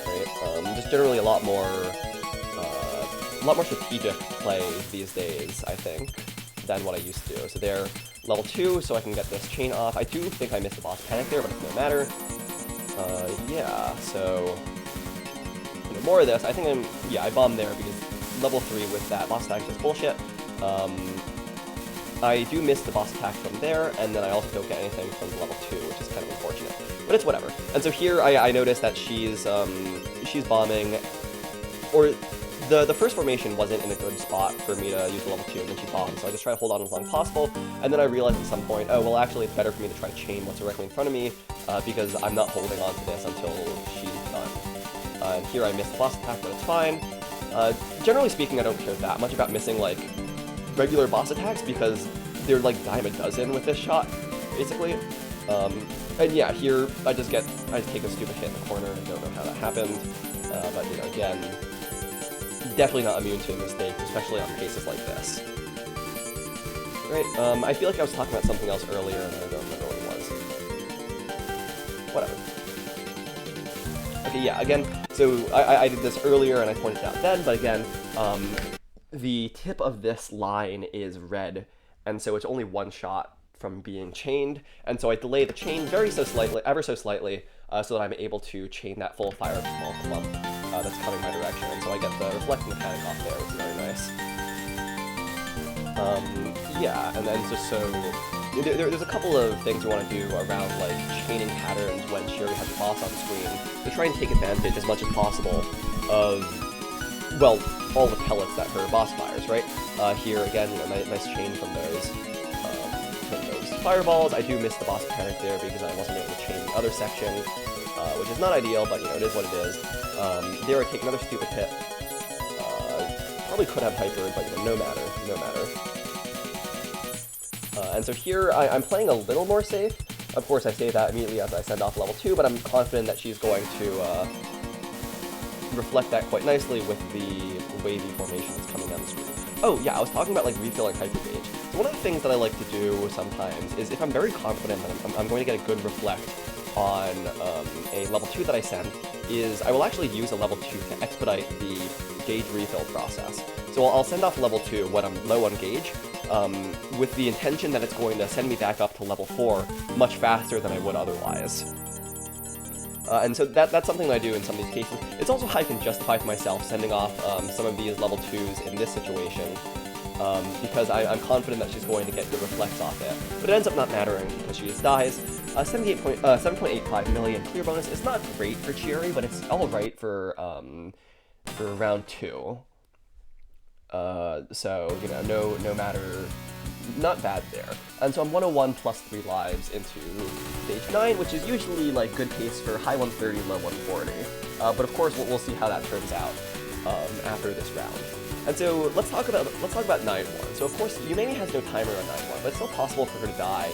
Right? Just generally a lot more strategic play these days, I think, than what I used to do. So they're level 2, so I can get this chain off. I do think I missed the boss panic there, but it doesn't matter. Yeah, so more of this. I think I bombed there because level 3 with that boss attack is just bullshit. I do miss the boss attack from there, and then I also don't get anything from level 2, which is kind of unfortunate. But it's whatever. And so here I noticed that she's bombing, or the first formation wasn't in a good spot for me to use the level 2, and then she bombed, so I just try to hold on as long as possible, and then I realized at some point, oh, well, actually, it's better for me to try to chain what's directly in front of me, because I'm not holding on to this until she's done. And here I missed the boss attack, but it's fine. Generally speaking, I don't care that much about missing, like, regular boss attacks, because they're like dime a dozen with this shot, basically. And yeah, here I just take a stupid hit in the corner. I don't know how that happened, but you know, again, definitely not immune to mistakes, especially on cases like this. Right? I feel like I was talking about something else earlier, and I don't remember what it was. Whatever. Okay, yeah, again, so I did this earlier, and I pointed it out then, but again, the tip of this line is red, and so it's only one shot from being chained, and so I delay the chain ever so slightly, so that I'm able to chain that full fireball clump that's coming my direction, and so I get the reflect mechanic off there, which is very nice. Yeah, and then just so there's a couple of things you want to do around like chaining patterns when Shiri has the boss on screen to try and take advantage as much as possible of, well, all the pellets that her boss fires, right? Here again, you know, nice chain from those fireballs. I do miss the boss mechanic there because I wasn't able to chain the other section, which is not ideal, but you know, it is what it is. There I take another stupid hit. Probably could have hypered, but you know, no matter. And so here I'm playing a little more safe. Of course, I say that immediately as I send off level 2, but I'm confident that she's going to reflect that quite nicely with the wavy formation that's coming down the screen. Oh yeah, I was talking about like refilling hyper gauge. So one of the things that I like to do sometimes is if I'm very confident that I'm going to get a good reflect on a level 2 that I send, is I will actually use a level 2 to expedite the gauge refill process. So I'll send off level 2 when I'm low on gauge, with the intention that it's going to send me back up to level 4 much faster than I would otherwise. And so that's something that I do in some of these cases. It's also how I can justify for myself sending off some of these level 2s in this situation, because I'm confident that she's going to get good reflex off it. But it ends up not mattering because she just dies. 7.85 million clear bonus. It's not great for Chieri, but it's alright for round 2. So, you know, no matter, not bad there. And so I'm 101 plus 3 lives into stage 9, which is usually like good pace for high 130, low 140. But of course we'll see how that turns out after this round. And so let's talk about 9-1. So of course Yumemi has no timer on 9-1, but it's still possible for her to die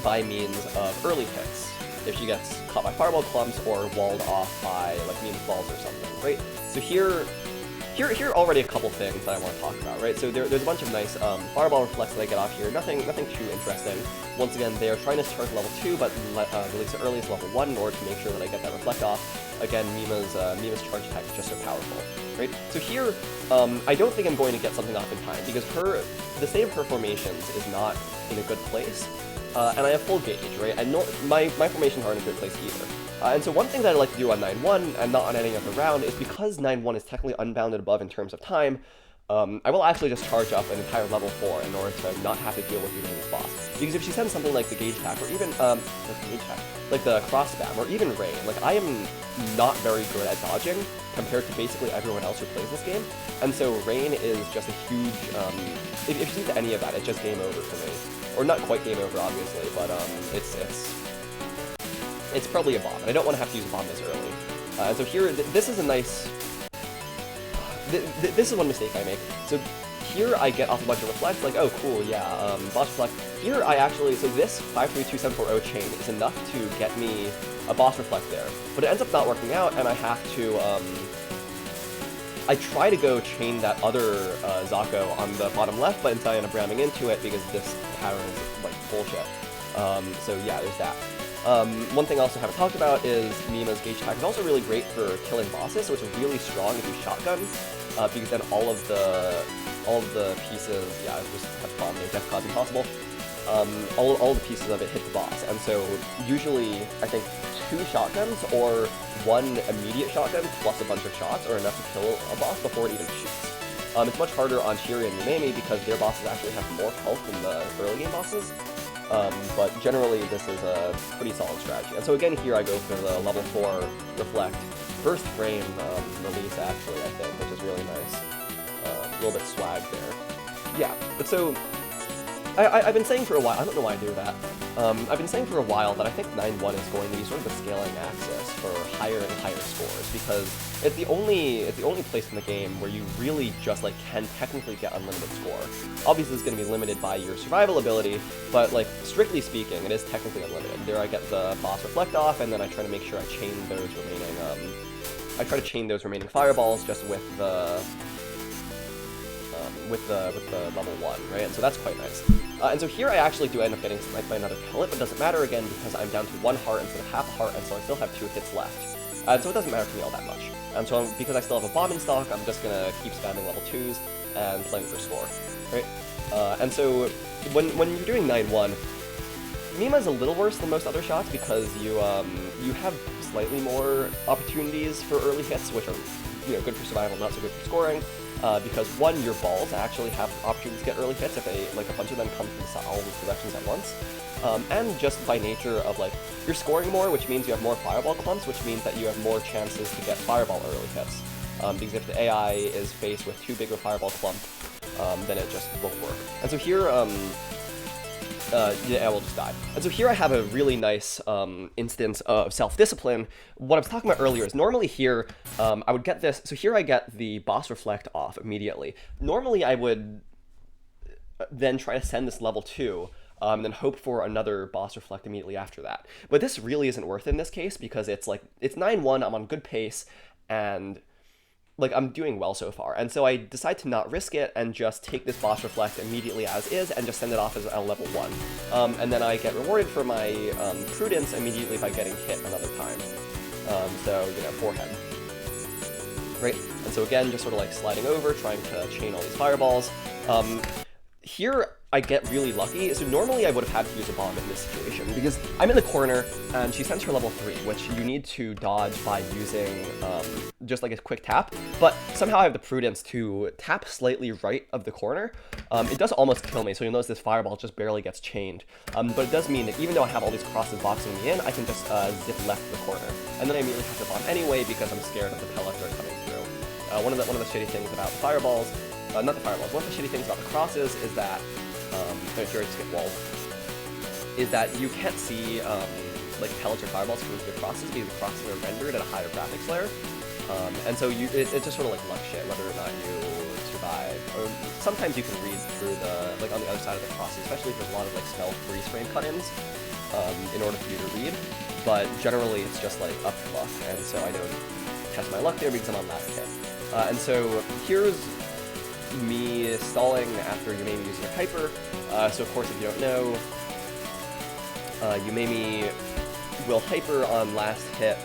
by means of early hits if she gets caught by fireball clumps or walled off by like mean falls or something, right? So here are already a couple things that I want to talk about, right? So there's a bunch of nice fireball reflex that I get off here. Nothing too interesting. Once again, they are trying to charge level 2, but release it early as level 1 in order to make sure that I get that reflect off. Again, Mima's charge attack is just so powerful, right? So here, I don't think I'm going to get something off in time because the state of her formations is not in a good place, and I have full gauge, right? And my formations aren't in a good place either. And so one thing that I like to do on 9-1 and not on any other round is because 9-1 is technically unbounded above in terms of time, I will actually just charge up an entire level 4 in order to not have to deal with Yumemi's boss. Because if she sends something like the gauge attack, or even, like the cross spam, or even Rain, like I am not very good at dodging compared to basically everyone else who plays this game. And so Rain is just a huge, if she's into any of that, it's just game over for me. Or not quite game over, obviously, but it's probably a bomb, and I don't want to have to use a bomb this early. And so here, this is a nice... this is one mistake I make. So here I get off a bunch of reflects, like, oh cool, yeah, boss reflect. Here I actually, so this 5-3-2-7-4-0 chain is enough to get me a boss reflect there. But it ends up not working out, and I have to, I try to go chain that other Zako on the bottom left, but instead I end up ramming into it because this pattern is, like, bullshit. So yeah, there's that. One thing I also haven't talked about is Mima's gauge attack is also really great for killing bosses, so it's really strong if you shotgun, because then all of the pieces, yeah, I just have bombed there, death cause impossible. All the pieces of it hit the boss, and so usually I think 2 shotguns or 1 immediate shotgun plus a bunch of shots are enough to kill a boss before it even shoots. It's much harder on Shiri and Yumemi because their bosses actually have more health than the early game bosses. But generally, this is a pretty solid strategy. And so again, here I go for the level 4 reflect. First frame release, actually, I think, which is really nice. A little bit swag there. Yeah, but so I've been saying for a while, I don't know why I do that. I've been saying for a while that I think 9-1 is going to be sort of the scaling axis for higher and higher scores, because it's the only place in the game where you really just like can technically get unlimited score. Obviously it's going to be limited by your survival ability, but like strictly speaking, it is technically unlimited. There I get the boss reflect off, and then I try to make sure I chain those remaining fireballs just with the level 1, right? And so that's quite nice. And so here I actually do end up getting sniped by another pellet, but it doesn't matter again because I'm down to 1 heart instead of half a heart, and so I still have 2 hits left. And so it doesn't matter to me all that much. And so because I still have a bomb in stock, I'm just gonna keep spamming level 2s and playing for score, right? And so when you're doing 9-1, Mima's a little worse than most other shots because you have slightly more opportunities for early hits, which are good for survival, not so good for scoring. Because one, your balls actually have opportunities to get early hits if a bunch of them come from all directions at once. And just by nature of you're scoring more, which means you have more fireball clumps, which means that you have more chances to get fireball early hits. Because if the AI is faced with too big of a fireball clump, then it just won't work. And so here, yeah, I will just die. And so here I have a really nice instance of self-discipline. What I was talking about earlier is normally here, I would get this. So here I get the boss reflect off immediately. Normally I would then try to send this level 2, and then hope for another boss reflect immediately after that. But this really isn't worth it in this case because it's 9-1, I'm on good pace, and I'm doing well so far. And so I decide to not risk it and just take this boss reflect immediately as is and just send it off as a level 1. And then I get rewarded for my prudence immediately by getting hit another time. So, forehead. Right? And so again, just sort of sliding over, trying to chain all these fireballs. Here, I get really lucky. So normally I would have had to use a bomb in this situation because I'm in the corner and she sends her level 3, which you need to dodge by using just a quick tap. But somehow I have the prudence to tap slightly right of the corner. It does almost kill me, so you'll notice this fireball just barely gets chained. But it does mean that even though I have all these crosses boxing me in, I can just zip left of the corner. And then I immediately have to bomb anyway because I'm scared of the pellets that are coming through. One of the shitty things about the fireballs, not the fireballs, one of the shitty things about the crosses is that if you're skip walls, is that you can't see pellets or fireballs coming through the crosses because the crosses are rendered at a higher graphics layer, and so it's just sort of luck shit whether or not you survive. Or sometimes you can read through the on the other side of the crosses, especially if there's a lot of spell freeze frame cut-ins in order for you to read. But generally it's just up to luck, and so I don't test my luck there because I'm on last hit. And so here's me stalling after Yumemi using a hyper. So of course, if you don't know, Yumemi will hyper on last hit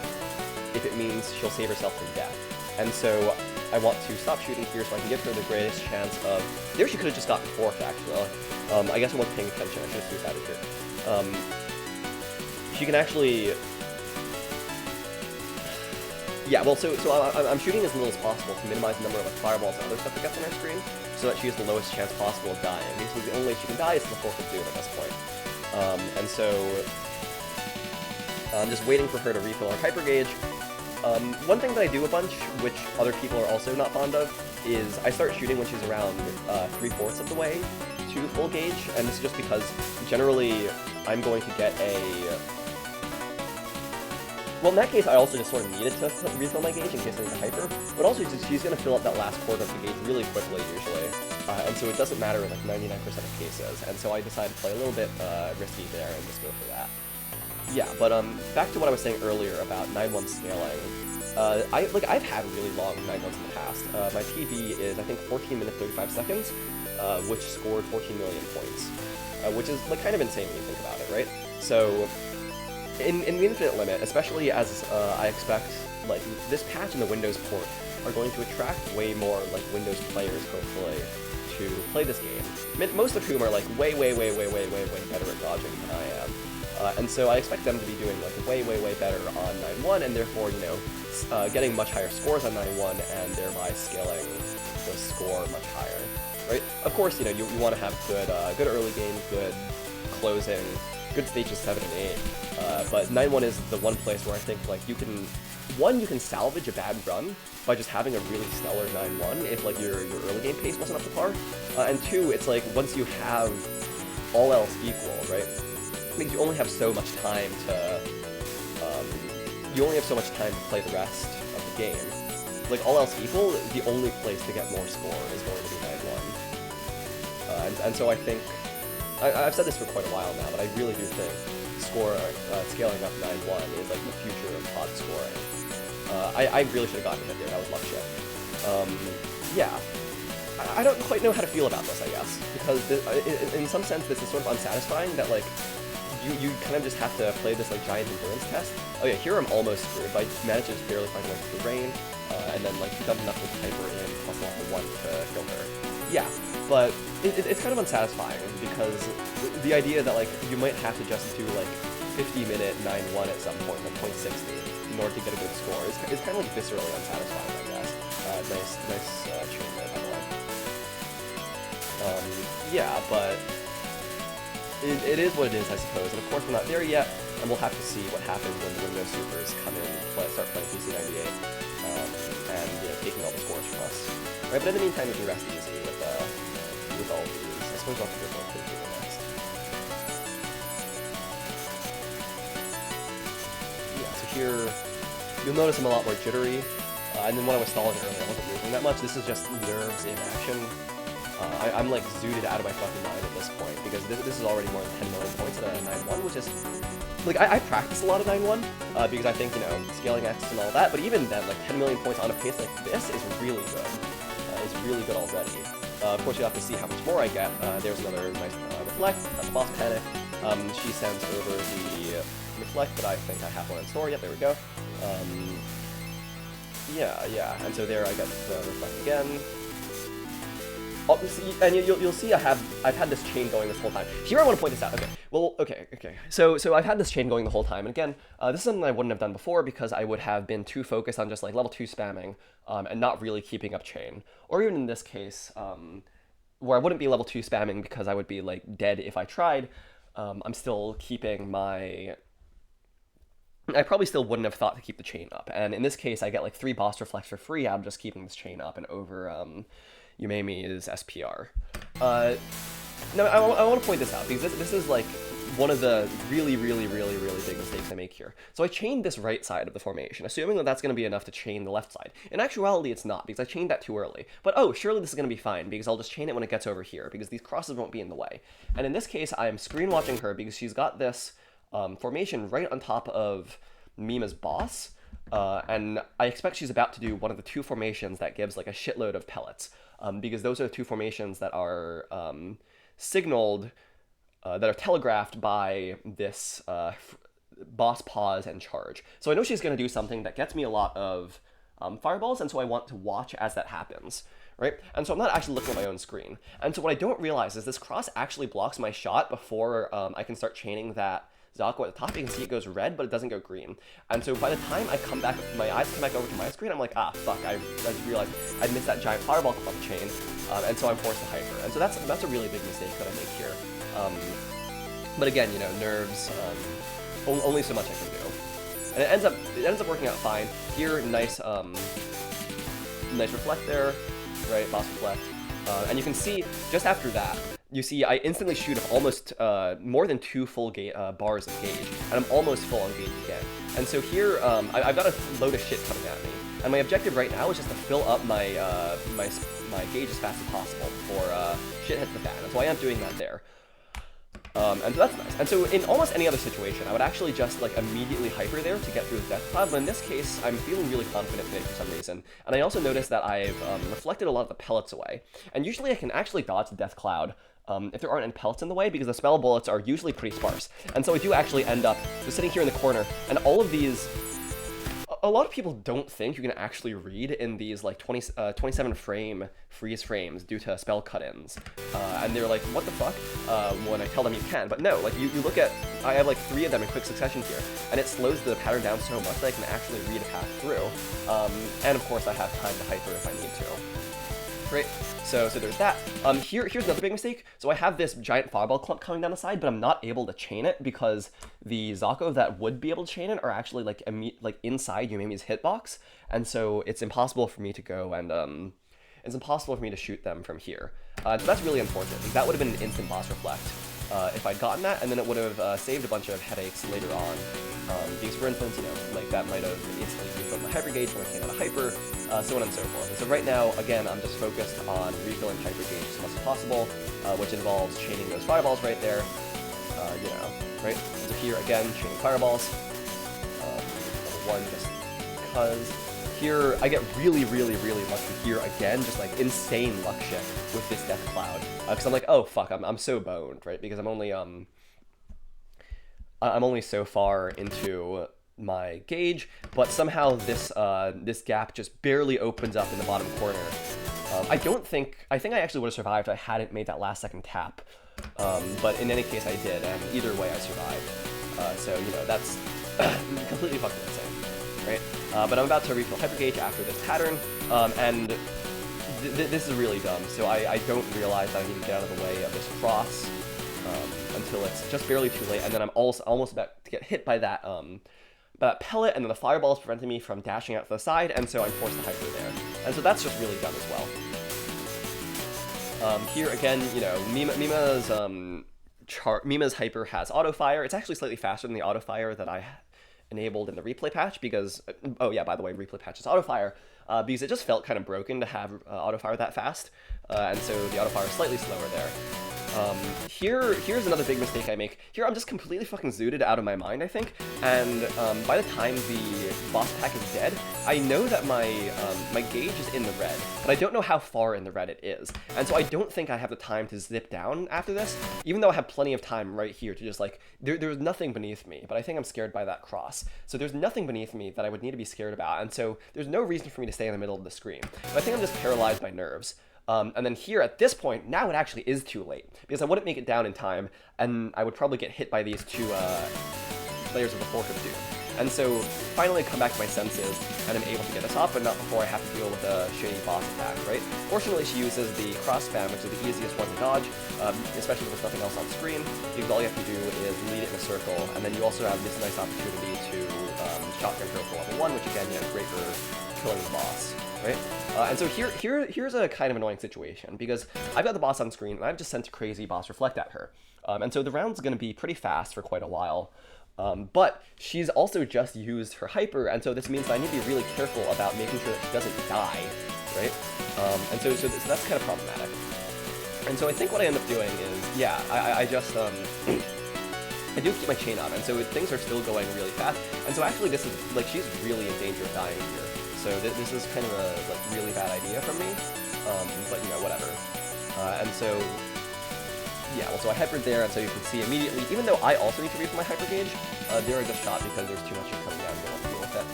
if it means she'll save herself from death. And so I want to stop shooting here so I can give her the greatest chance of... There she could have just gotten forked, actually. I guess I wasn't paying attention. I should have suicided here. She can actually... Yeah, well, so I'm shooting as little as possible to minimize the number of fireballs and other stuff that gets on her screen, so that she has the lowest chance possible of dying. Basically, the only way she can die is to the 4th of Doom at this point. And so I'm just waiting for her to refill her hyper gauge. One thing that I do a bunch, which other people are also not fond of, is I start shooting when she's around 3/4 of the way to full gauge, and this is just because generally I'm going to get a... Well, in that case, I also just sort of needed to refill my gauge in case I need a hyper, but also she's going to fill up that last quarter of the gauge really quickly, usually, and so it doesn't matter in 99% of cases, and so I decided to play a little bit risky there and just go for that. Yeah, but back to what I was saying earlier about 9-1 scaling. I've had really long 9-1s in the past. My PB is, I think, 14 minutes 35 seconds, which scored 14 million points, which is kind of insane when you think about it, right? So... In the Infinite Limit, especially as I expect, this patch and the Windows port are going to attract way more, Windows players, hopefully, to play this game. Most of whom are, way better at dodging than I am. And so I expect them to be doing, way better on 9-1, and therefore, getting much higher scores on 9-1, and thereby scaling the score much higher, right? Of course, you want to have good early game, good closing, good stages 7 and 8, but 9-1 is the one place where I think you can salvage a bad run by just having a really stellar 9-1 if your early game pace wasn't up to par, and 2, it's once you have all else equal, right? Because you only have so much time to play the rest of the game. Like, all else equal, the only place to get more score is going to be 9-1. And so I think, I've said this for quite a while now, but I really do think scaling up 9-1 is like the future of pod scoring. I really should have gotten hit there, that was luck shit. Yeah. I don't quite know how to feel about this, I guess, because in some sense this is sort of unsatisfying that, like, you kind of just have to play this, like, giant endurance test. Oh yeah, here I'm almost screwed, but I managed to just barely find a way through the rain, and then, like, dump enough with Hyper in, plus level 1 to kill her. Yeah, but it's kind of unsatisfying, because the idea that, like, you might have to just do, like, 50-minute 9-1 at some point, like 0.60, in order to get a good score, is kind of, like, viscerally unsatisfying, I guess. Nice chain there, by the way. Yeah, but it is what it is, I suppose, and of course we're not there yet, and we'll have to see what happens when the Windows Supers come in and start playing PC98, and, you know, taking all the scores from us. Right, but in the meantime, we can rest easy with all of these. I suppose I'll figure out what to do next. Yeah, so here, you'll notice I'm a lot more jittery, and then when I was stalling earlier, I wasn't moving that much. This is just nerves in action. I'm like zooted out of my fucking mind at this point, because this is already more than 10 million points at a 9-1, which is, like, I practice a lot of 9-1, because I think, you know, scaling X and all that, but even then, like, 10 million points on a pace like this is really good. It's really good already. Of course, you'll have to see how much more I get. There's another nice Reflect, that's Boss Panic. She sends over the Reflect, but I think I have one in store. Yep, there we go. Yeah, and so there I get the Reflect again. Oh, and you'll see I've had this chain going this whole time. Here I want to point this out. Okay. So I've had this chain going the whole time, and again, this is something I wouldn't have done before because I would have been too focused on just like level 2 spamming and not really keeping up chain. Or even in this case, where I wouldn't be level 2 spamming because I would be like dead if I tried. I'm still keeping my. I probably still wouldn't have thought to keep the chain up, and in this case, I get like 3 boss reflects for free out of just keeping this chain up and over. Yumemi's SPR. Now, I want to point this out, because this is, like, one of the really big mistakes I make here. So I chained this right side of the formation, assuming that that's going to be enough to chain the left side. In actuality, it's not, because I chained that too early. But, oh, surely this is going to be fine, because I'll just chain it when it gets over here, because these crosses won't be in the way. And in this case, I'm screen watching her, because she's got this formation right on top of Mima's boss, and I expect she's about to do one of the 2 formations that gives, like, a shitload of pellets. Because those are the 2 formations that are signaled, that are telegraphed by this boss pause and charge. So I know she's going to do something that gets me a lot of fireballs, and so I want to watch as that happens, right? And so I'm not actually looking at my own screen. And so what I don't realize is this cross actually blocks my shot before I can start chaining that Zako at the top. You can see it goes red, but it doesn't go green. And so by the time I come back, my eyes come back over to my screen, I'm like, ah, fuck, I just realized I missed that giant fireball club chain, and so I'm forced to hyper. And so that's a really big mistake that I make here. But again, you know, nerves, only so much I can do. And it ends up working out fine. Here, nice reflect there, right, boss reflect. And you can see, just after that, you see I instantly shoot up almost more than 2 full bars of gauge, and I'm almost full on gauge again. And so here, I've got a load of shit coming at me, and my objective right now is just to fill up my my gauge as fast as possible before shit hits the fan. And so I am doing that there. And so that's nice. And so in almost any other situation, I would actually just like immediately hyper there to get through the death cloud, but in this case, I'm feeling really confident today for some reason. And I also noticed that I've reflected a lot of the pellets away. And usually I can actually dodge the death cloud if there aren't any pellets in the way, because the spell bullets are usually pretty sparse. And so I do actually end up just sitting here in the corner, and all of these... A lot of people don't think you can actually read in these like 27 frame freeze frames due to spell cut-ins, and they're like, what the fuck, when I tell them you can. But no, like you look at, I have like 3 of them in quick succession here, and it slows the pattern down so much that I can actually read a path through, and of course I have time to hyper if I need to. Great. So there's that. Here's another big mistake. So I have this giant fireball clump coming down the side, but I'm not able to chain it because the Zako that would be able to chain it are actually like inside Yumemi's hitbox, and so it's impossible for me to go and it's impossible for me to shoot them from here. So that's really unfortunate, because that would have been an instant boss reflect. if I'd gotten that, and then it would have saved a bunch of headaches later on. Because, for instance, like that might have instantly refilled my hyper gauge when I came out of hyper, so on and so forth. And so right now, again, I'm just focused on refilling hyper gauge as much as possible, which involves chaining those fireballs right there, right? So here, again, chaining fireballs, level 1 just because. Here, I get really, really, really lucky here again, just like insane luck shit with this Death Cloud. Because I'm like, oh fuck, I'm so boned, right? Because I'm only so far into my gauge, but somehow this gap just barely opens up in the bottom corner. I think I actually would have survived if I hadn't made that last second tap. But in any case, I did, and either way, I survived. So that's completely fucking insane. Right? But I'm about to refill hyper gauge after this pattern, and this is really dumb. So I don't realize that I need to get out of the way of this cross until it's just barely too late, and then I'm almost about to get hit by that pellet, and then the fireball is preventing me from dashing out to the side, and so I'm forced to hyper there. And so that's just really dumb as well. Here again, Mima's hyper has auto fire. It's actually slightly faster than the auto fire that I enabled in the replay patch because, oh yeah, by the way, replay patch is auto fire, because it just felt kind of broken to have auto fire that fast, and so the auto fire is slightly slower there. Here's another big mistake I make. Here I'm just completely fucking zooted out of my mind, I think, and by the time the boss pack is dead, I know that my gauge is in the red, but I don't know how far in the red it is, and so I don't think I have the time to zip down after this, even though I have plenty of time right here to just like, there's nothing beneath me, but I think I'm scared by that cross. So there's nothing beneath me that I would need to be scared about, and so there's no reason for me to stay in the middle of the screen. But I think I'm just paralyzed by nerves. And then here, at this point, now it actually is too late, because I wouldn't make it down in time, and I would probably get hit by these two layers of the Fork of Doom. And so, finally I come back to my senses, and I'm able to get this off, but not before I have to deal with the shitty boss attack, right? Fortunately, she uses the cross spam, which is the easiest one to dodge, especially when there's nothing else on screen, because all you have to do is lead it in a circle, and then you also have this nice opportunity to shotgun her for level 1, which again, great for killing the boss. Right? And so here's a kind of annoying situation, because I've got the boss on screen, and I've just sent a crazy boss reflect at her. And so the round's going to be pretty fast for quite a while. But she's also just used her hyper, and so this means that I need to be really careful about making sure that she doesn't die, right? And so that's kind of problematic. And so I think what I end up doing is, yeah, I just, I do keep my chain up, and so things are still going really fast. And so actually this is, like, she's really in danger of dying here. So this is kind of a really bad idea from me, but whatever. And so, yeah, well, so I hypered there, and so you can see immediately, even though I also need to refill my hyper gauge, there I just shot because there's too much shit coming down and don't want to deal with it.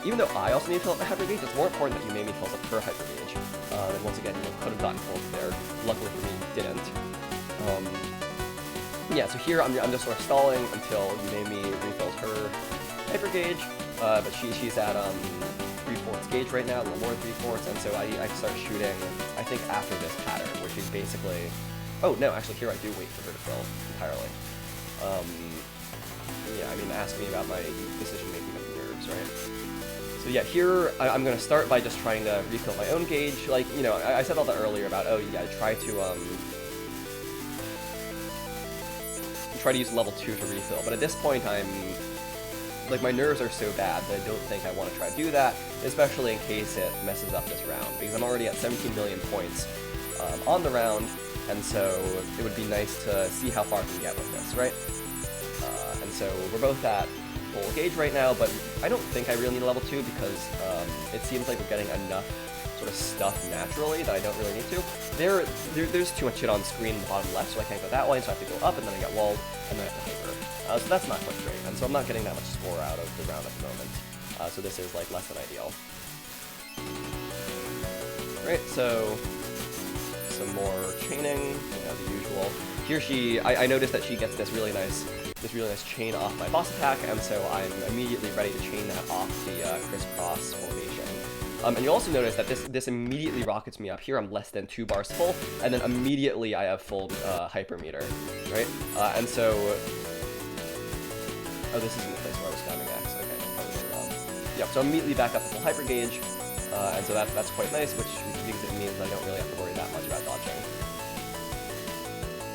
Even though I also need to fill up my hyper gauge, it's more important that you made me fill up her hyper gauge. And once again, could have gotten filled there. Luckily for me, didn't. Yeah, so here I'm just sort of stalling until you made me refill her hyper gauge, but she's at 3/4 gauge right now, a little more than 3/4, and so I start shooting, I think, after this pattern, where she's basically... Oh, no, actually, here I do wait for her to fill entirely. Yeah, I mean, ask me about my decision-making of nerves, right? So yeah, here, I'm going to start by just trying to refill my own gauge. Like, I said all that earlier about, oh, yeah, try to use level 2 to refill, but at this point, like, my nerves are so bad that I don't think I want to try to do that, especially in case it messes up this round, because I'm already at 17 million points on the round, and so it would be nice to see how far I can get with this, right? And so we're both at full gauge right now, but I don't think I really need a level 2, because it seems like we're getting enough sort of stuff naturally that I don't really need to. There's too much shit on screen in the bottom left, so I can't go that way, so I have to go up, and then I get walled, and then I have to hyper. So that's not quite great, and so I'm not getting that much score out of the round at the moment. So this is, like, less than ideal. Right, so some more chaining, the usual. Here I noticed that she gets this really nice chain off my boss attack, and so I'm immediately ready to chain that off the crisscross formation. And you'll also notice that this immediately rockets me up. Here I'm less than 2 bars full, and then immediately I have full hyper meter, right? And so... Oh, this isn't the place where I was spamming X. Okay, yeah, so I'm immediately back up to full hyper gauge, and so that's quite nice, because it means I don't really have to worry that much about dodging.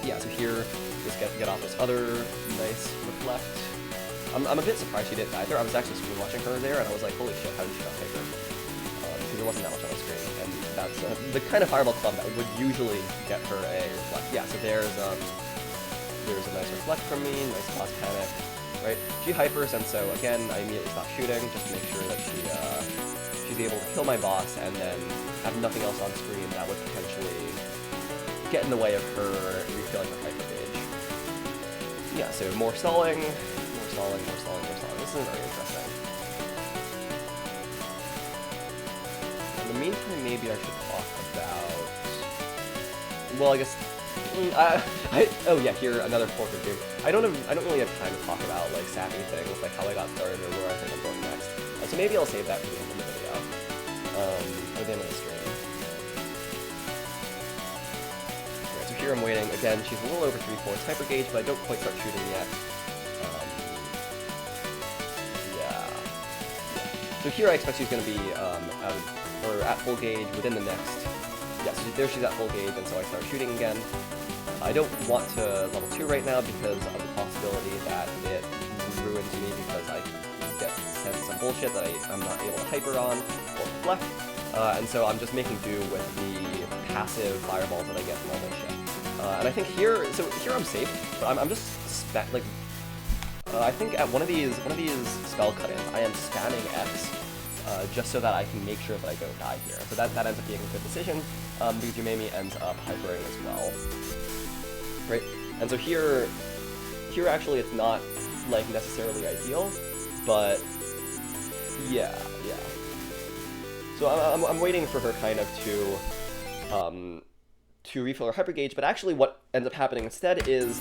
Yeah, so here just get off this other nice reflect. I'm a bit surprised she didn't either. I was actually screen watching her there, and I was like, holy shit, how did she not hyper? Because there wasn't that much on the screen, and that's the kind of fireball club that would usually get her a reflect. Yeah, so there's a nice reflect from me, nice boss panic, right? She hypers, and so again, I immediately stop shooting just to make sure that she's able to kill my boss, and then have nothing else on screen that would potentially get in the way of her refilling her hyper gauge. Yeah, so more stalling. This is very interesting. In the meantime, maybe I should talk about... Well, I guess... oh yeah, here, another fork of doom. I don't really have time to talk about, like, sappy things, like how I got started or where I think I'm going next. So maybe I'll save that for the end of the video. Or the end of the stream. Right, so here I'm waiting. Again, she's a little over 3/4 hyper gauge, but I don't quite start shooting yet. So here I expect she's going to be at full gauge within the next... Yeah, so there she's at full gauge, and so I start shooting again. I don't want to level 2 right now because of the possibility that it ruins me because I get sent some bullshit that I'm not able to hyper on or reflect. And so I'm just making do with the passive fireballs that I get from all my shit. And I think here I'm safe, but I'm just I think at one of these spell cut-ins, I am spamming X just so that I can make sure that I don't die here. So that ends up being a good decision because Yumemi ends up hypering as well, right? And so here actually it's not like necessarily ideal, but yeah. So I'm waiting for her kind of to refill her hyper gauge, but actually what ends up happening instead is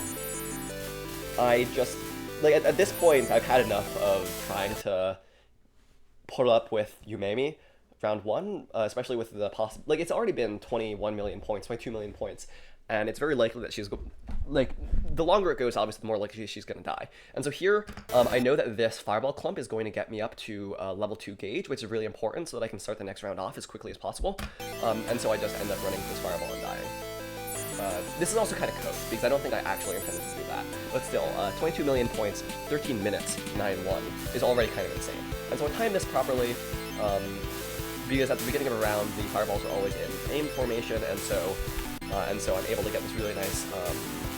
I just... Like, at this point, I've had enough of trying to put up with Yumemi round 1, especially with the like, it's already been 21 million points, 22 million points, and it's very likely that she's, like, the longer it goes, obviously, the more likely she's going to die. And so here, I know that this fireball clump is going to get me up to level 2 gauge, which is really important so that I can start the next round off as quickly as possible, and so I just end up running this fireball and dying. This is also kind of cooked, because I don't think I actually intended to do that. But still, 22 million points, 13 minutes, 9-1 is already kind of insane. And so I timed this properly, because at the beginning of a round, the fireballs are always in aim formation, and so I'm able to get this really nice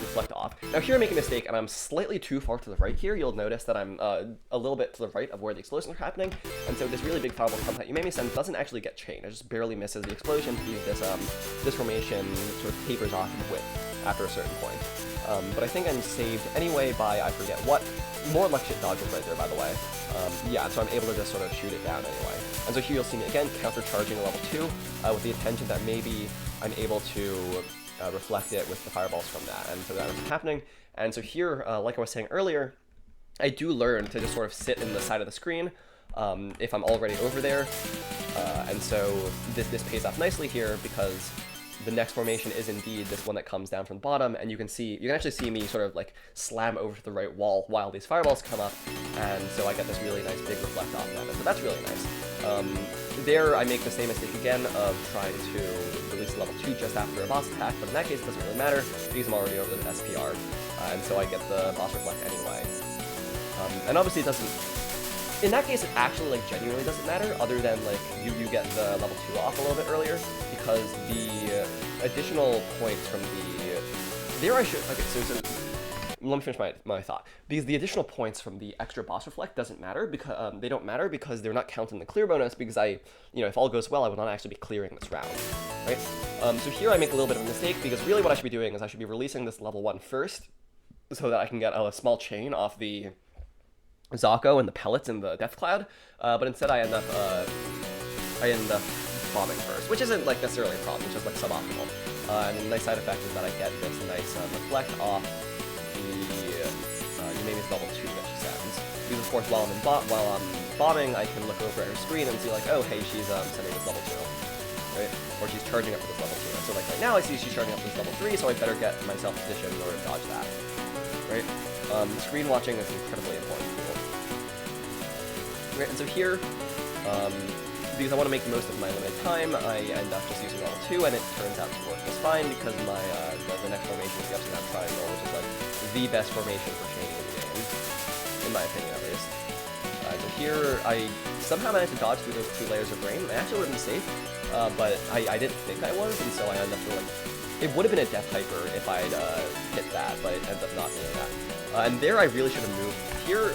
reflect off. Now here I make a mistake, and I'm slightly too far to the right here. You'll notice that I'm a little bit to the right of where the explosions are happening, and so this really big fireball clump that Yumemi sends doesn't actually get chained. It just barely misses the explosion because this formation sort of tapers off in width after a certain point. But I think I'm saved anyway by, I forget what, more like shit dodges right there, by the way. Yeah, so I'm able to just sort of shoot it down anyway. And so here you'll see me again countercharging a level 2 with the intention that maybe I'm able to reflect it with the fireballs from that, and so that is happening. And so here, like I was saying earlier, I do learn to just sort of sit in the side of the screen if I'm already over there, and so this pays off nicely here because the next formation is indeed this one that comes down from the bottom, and you can actually see me sort of like slam over to the right wall while these fireballs come up, and so I get this really nice big reflect off them, and so that's really nice. There I make the same mistake again of trying to release level 2 just after a boss attack, but in that case it doesn't really matter because I'm already over the SPR, and so I get the boss reflect anyway. And obviously it doesn't... In that case, it actually, like, genuinely doesn't matter, other than, like, you get the level 2 off a little bit earlier, because the additional points from the... There I should... Okay, so let me finish my thought. Because the additional points from the extra boss reflect doesn't matter, because they don't matter because they're not counting the clear bonus, because if all goes well, I will not actually be clearing this round, right? So here I make a little bit of a mistake, because really what I should be doing is I should be releasing this level 1 first, so that I can get a small chain off the Zako and the pellets in the Death Cloud, but instead I end up bombing first, which isn't like necessarily a problem, it's just like suboptimal. And the nice side effect is that I get this nice reflect off the Yumemi's level 2 that she sends. Because of course while I'm bombing, I can look over at her screen and see like, oh hey, she's sending this level 2, right? Or she's charging up for this level 2. And so like right now I see she's charging up for this level 3, so I better get myself positioned in order to dodge that, right? Screen watching is incredibly important. Right, and so here, because I want to make the most of my limited time, I end up just using level 2, and it turns out to work just fine because my the next formation is the upside down triangle, which is like the best formation for chaining in the game, in my opinion at least. So here, I somehow managed to dodge through those 2 layers of rain. I actually would have been safe, but I didn't think I was, and so I ended up doing. It would have been a death hyper if I'd hit that, but it ended up not doing that. And there, I really should have moved. Here.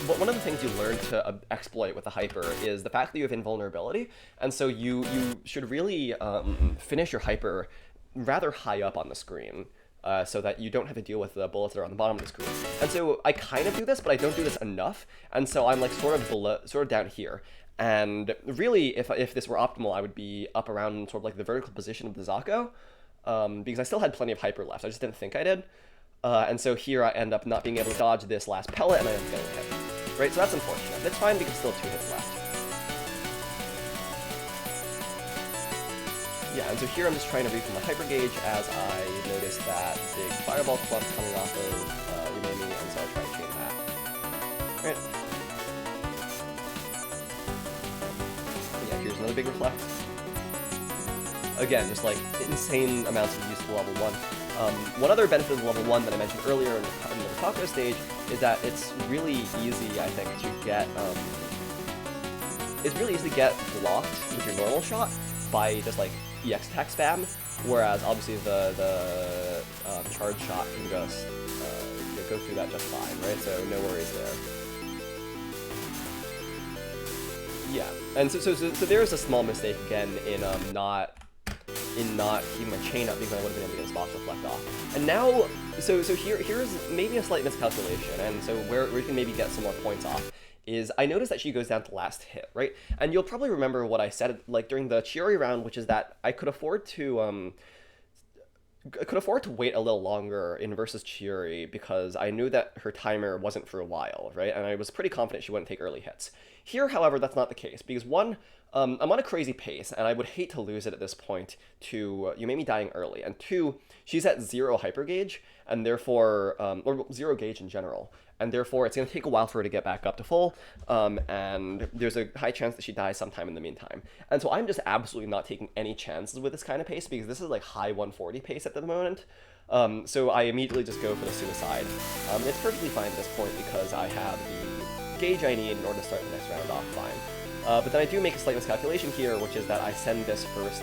But one of the things you learn to exploit with the hyper is the fact that you have invulnerability, and so you should really finish your hyper rather high up on the screen, so that you don't have to deal with the bullets that are on the bottom of the screen. And so I kind of do this, but I don't do this enough, and so I'm like sort of down here. And really, if this were optimal, I would be up around sort of like the vertical position of the Zako, because I still had plenty of hyper left. I just didn't think I did. And so here I end up not being able to dodge this last pellet, and I end up getting hit. Right, so that's unfortunate. It's fine because still 2 hits left. Yeah, and so here I'm just trying to refill my hyper gauge as I notice that big fireball clump coming off of Mima, and so I try to chain that. Right. Yeah, here's another big reflect. Again, just like insane amounts of useful level 1. One other benefit of level 1 that I mentioned earlier in the taco stage is that it's really easy, I think, to get blocked with your normal shot by just like EX attack spam, whereas obviously the charge shot can just go through that just fine, right? So no worries there. Yeah, and so there's a small mistake again in not keeping my chain up because I would have been able to get his box reflect off. And now, so here's maybe a slight miscalculation, and so where we can maybe get some more points off is I noticed that she goes down to last hit, right? And you'll probably remember what I said like during the Chiori round, which is that I could afford to wait a little longer in versus Chiori because I knew that her timer wasn't for a while, right? And I was pretty confident she wouldn't take early hits. Here, however, that's not the case because one, I'm on a crazy pace, and I would hate to lose it at this point to Yumemi dying early. And 2, she's at 0 hyper gauge, and therefore, or 0 gauge in general, and therefore it's going to take a while for her to get back up to full, and there's a high chance that she dies sometime in the meantime. And so I'm just absolutely not taking any chances with this kind of pace, because this is like high 140 pace at the moment. So I immediately just go for the suicide. It's perfectly fine at this point because I have the gauge I need in order to start the next round off fine. But then I do make a slight miscalculation here, which is that I send this first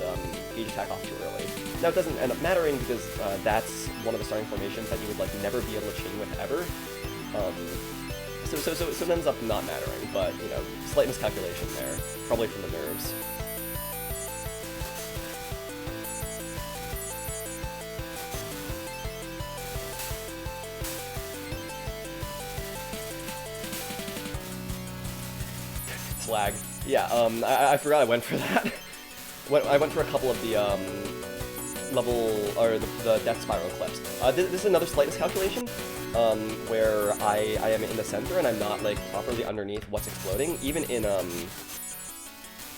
gauge attack off too early. Now, it doesn't end up mattering because that's one of the starting formations that you would like never be able to chain with ever. So it ends up not mattering, but, you know, slight miscalculation there, probably from the nerves. Lag. Yeah, I forgot I went for that. I went for a couple of the the death spiral clips. This is another slight miscalculation, where I am in the center and I'm not like properly underneath what's exploding, even in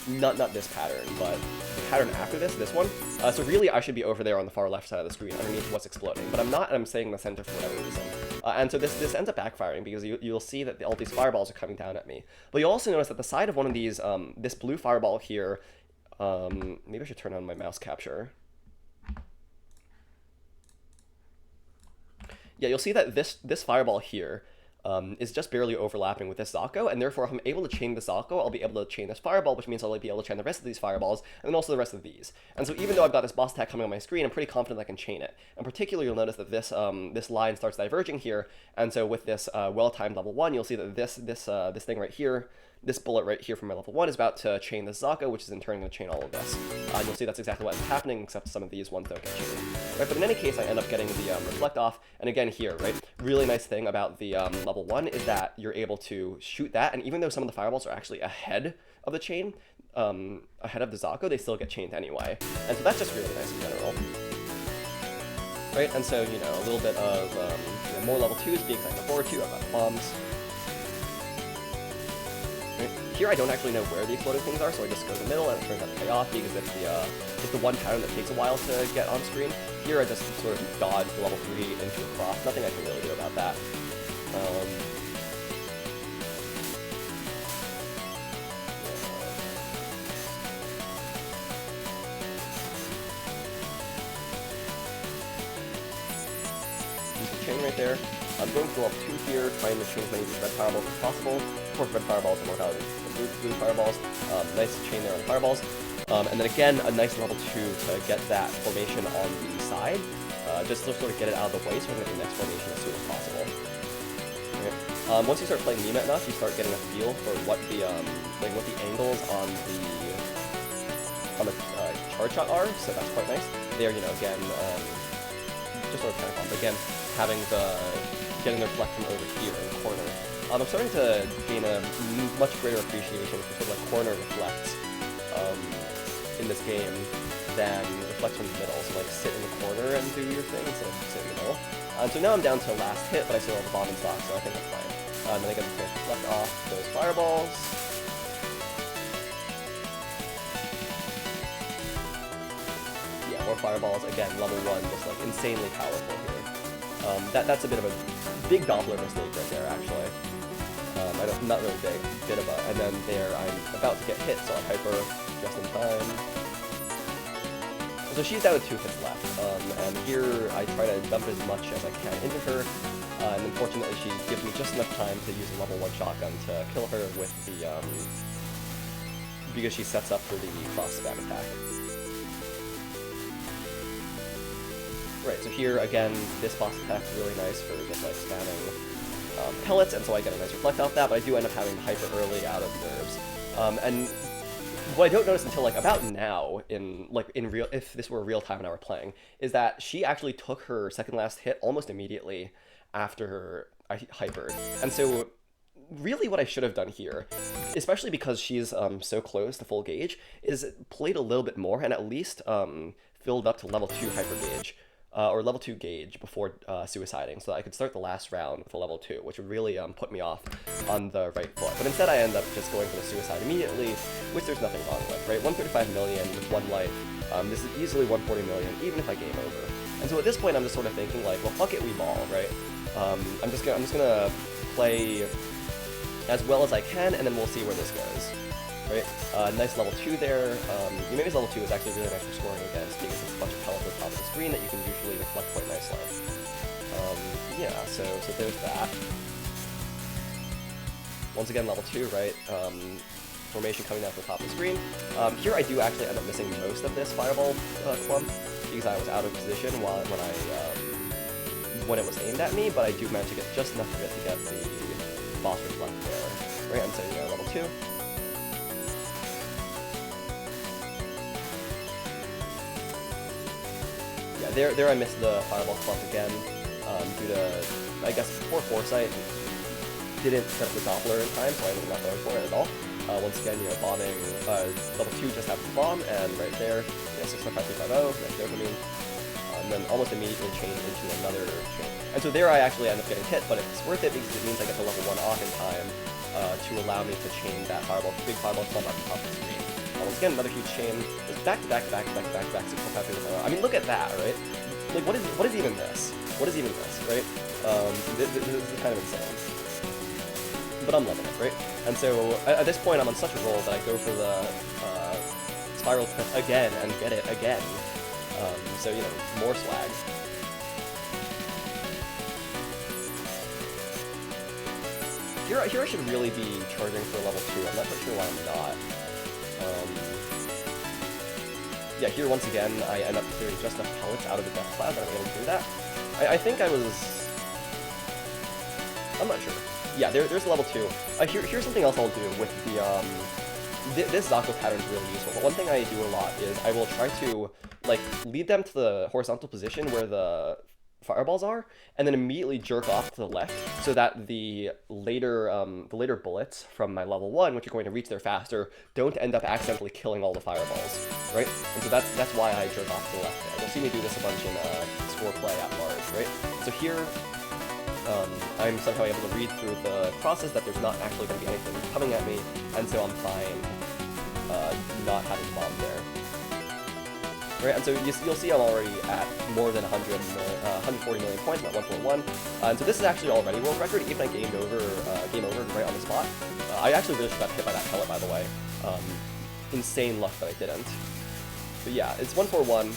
not this pattern, but the pattern after this one. So really I should be over there on the far left side of the screen underneath what's exploding, but I'm not, and I'm staying in the center for whatever reason. And so this ends up backfiring because you'll see that all these fireballs are coming down at me. But you'll also notice that the side of one of these, this blue fireball here, maybe I should turn on my mouse capture. Yeah, you'll see that this fireball here is just barely overlapping with this Zako, and therefore if I'm able to chain the Zako, I'll be able to chain this fireball, which means I'll be able to chain the rest of these fireballs, and then also the rest of these. And so even though I've got this boss attack coming on my screen, I'm pretty confident I can chain it. And particularly you'll notice that this line starts diverging here, and so with this well-timed level 1, you'll see that this thing right here, this bullet right here from my level 1 is about to chain this Zako, which is in turn going to chain all of this. And you'll see that's exactly what's happening, except some of these ones don't get chained. Right, but in any case, I end up getting the reflect off, and again here, right, really nice thing about the level 1 is that you're able to shoot that, and even though some of the fireballs are actually ahead of the chain, ahead of the Zako, they still get chained anyway. And so that's just really nice in general. Right, and so, you know, a little bit of you know, more level 2s being I can forward to. I've got bombs. Right. Here I don't actually know where the exploding things are, so I just go to the middle and it turns out to pay off because it's the one pattern that takes a while to get on screen. Here I just sort of dodge the level 3 into a cross. Nothing I can really do about that. there. I'm going to level 2 here, trying to change many of these red fireballs as possible. Of course, red fireballs will work out with blue fireballs. Nice chain there on the fireballs. And then again, a nice level 2 to get that formation on the side. Just to sort of get it out of the way so we can get the next formation as soon as possible. Okay. Once you start playing Mima enough, you start getting a feel for what the what the angles on the charge shot are, so that's quite nice. There, you know, again, just sort of kind of fun. But again, getting the reflect from over here in the corner. I'm starting to gain a much greater appreciation for sort of like corner reflects in this game than reflects from the middle. So like sit in the corner and do your thing instead of sit in the middle. So now I'm down to last hit, but I still have the bomb in stock, so I think I'm fine. And then I get the chance to reflect off those fireballs. Yeah, more fireballs. Again, level 1, just like insanely powerful here. That's a bit of a big Doppler mistake right there, actually. Not really big, bit of a, and then there I'm about to get hit, so I hyper just in time. So she's down to 2 hits left, and here I try to dump as much as I can into her, and unfortunately she gives me just enough time to use a level 1 shotgun to kill her with the, because she sets up for the cross spam attack. Right, so here again, this boss attack is really nice for just like spamming pellets, and so I get a nice reflect off that, but I do end up having to hyper early out of nerves. And what I don't notice until like about now, if this were real time and I were playing, is that she actually took her second last hit almost immediately after I hypered. And so really what I should have done here, especially because she's so close to full gauge, is played a little bit more and at least filled up to level 2 hyper gauge. Or level 2 gauge before suiciding, so that I could start the last round with a level 2, which would really put me off on the right foot. But instead I end up just going for the suicide immediately, which there's nothing wrong with, right? 135 million with 1 life, this is easily 140 million, even if I game over. And so at this point I'm just sort of thinking like, well fuck it, we ball, right? I'm just gonna play as well as I can, and then we'll see where this goes. Right? Nice level 2 there. Mima's level 2 is actually really nice for scoring against because it's a bunch of pellets at the top of the screen that you can usually reflect quite nicely. Yeah, so there's that. Once again, level 2, right? Formation coming down from the top of the screen. Here I do actually end up missing most of this fireball clump because I was out of position when it was aimed at me, but I do manage to get just enough of it to get the boss reflect there. Right? And so, you know, level 2. There I missed the fireball clump again, due to, I guess, poor foresight. Didn't set up the Doppler in time, so I ended up not going for it at all. Once again, you know, bombing, level 2 just have the bomb, and right there, you know, 6.5350, right there for me. And then almost immediately change into another chain. And so there I actually end up getting hit, but it's worth it because it means I get the level 1 off in time, to allow me to chain that big fireball clump at the top of the screen. Once again, another huge chain. It's back to back to back to back to back to back. 6.5350. I mean, look at that, right? Like, what is even this? What is even this, right? This is kind of insane. But I'm loving it, right? And so at this point, I'm on such a roll that I go for the spiral clip again and get it again. So you know, more swag. Here I should really be charging for level 2. I'm not quite sure why I'm not. Yeah, here once again, I end up clearing just enough pellets out of the death cloud that I'm able to do that. I think I was... I'm not sure. Yeah, there's level 2. Here's something else I'll do with the, this Zako pattern is really useful, but one thing I do a lot is I will try to, like, lead them to the horizontal position where the fireballs are, and then immediately jerk off to the left, so that the later bullets from my level 1, which are going to reach there faster, don't end up accidentally killing all the fireballs, right? And so that's why I jerk off to the left there. You'll see me do this a bunch in score play at large, right? So here, I'm somehow able to read through the crosses that there's not actually going to be anything coming at me, and so I'm fine not having the bomb there. Right, and so you'll see I'm already at more than 140 million points, I'm at 141. And so this is actually already world record, even I game over right on the spot. I actually really should got hit by that pellet, by the way. Insane luck that I didn't. But yeah, it's 141.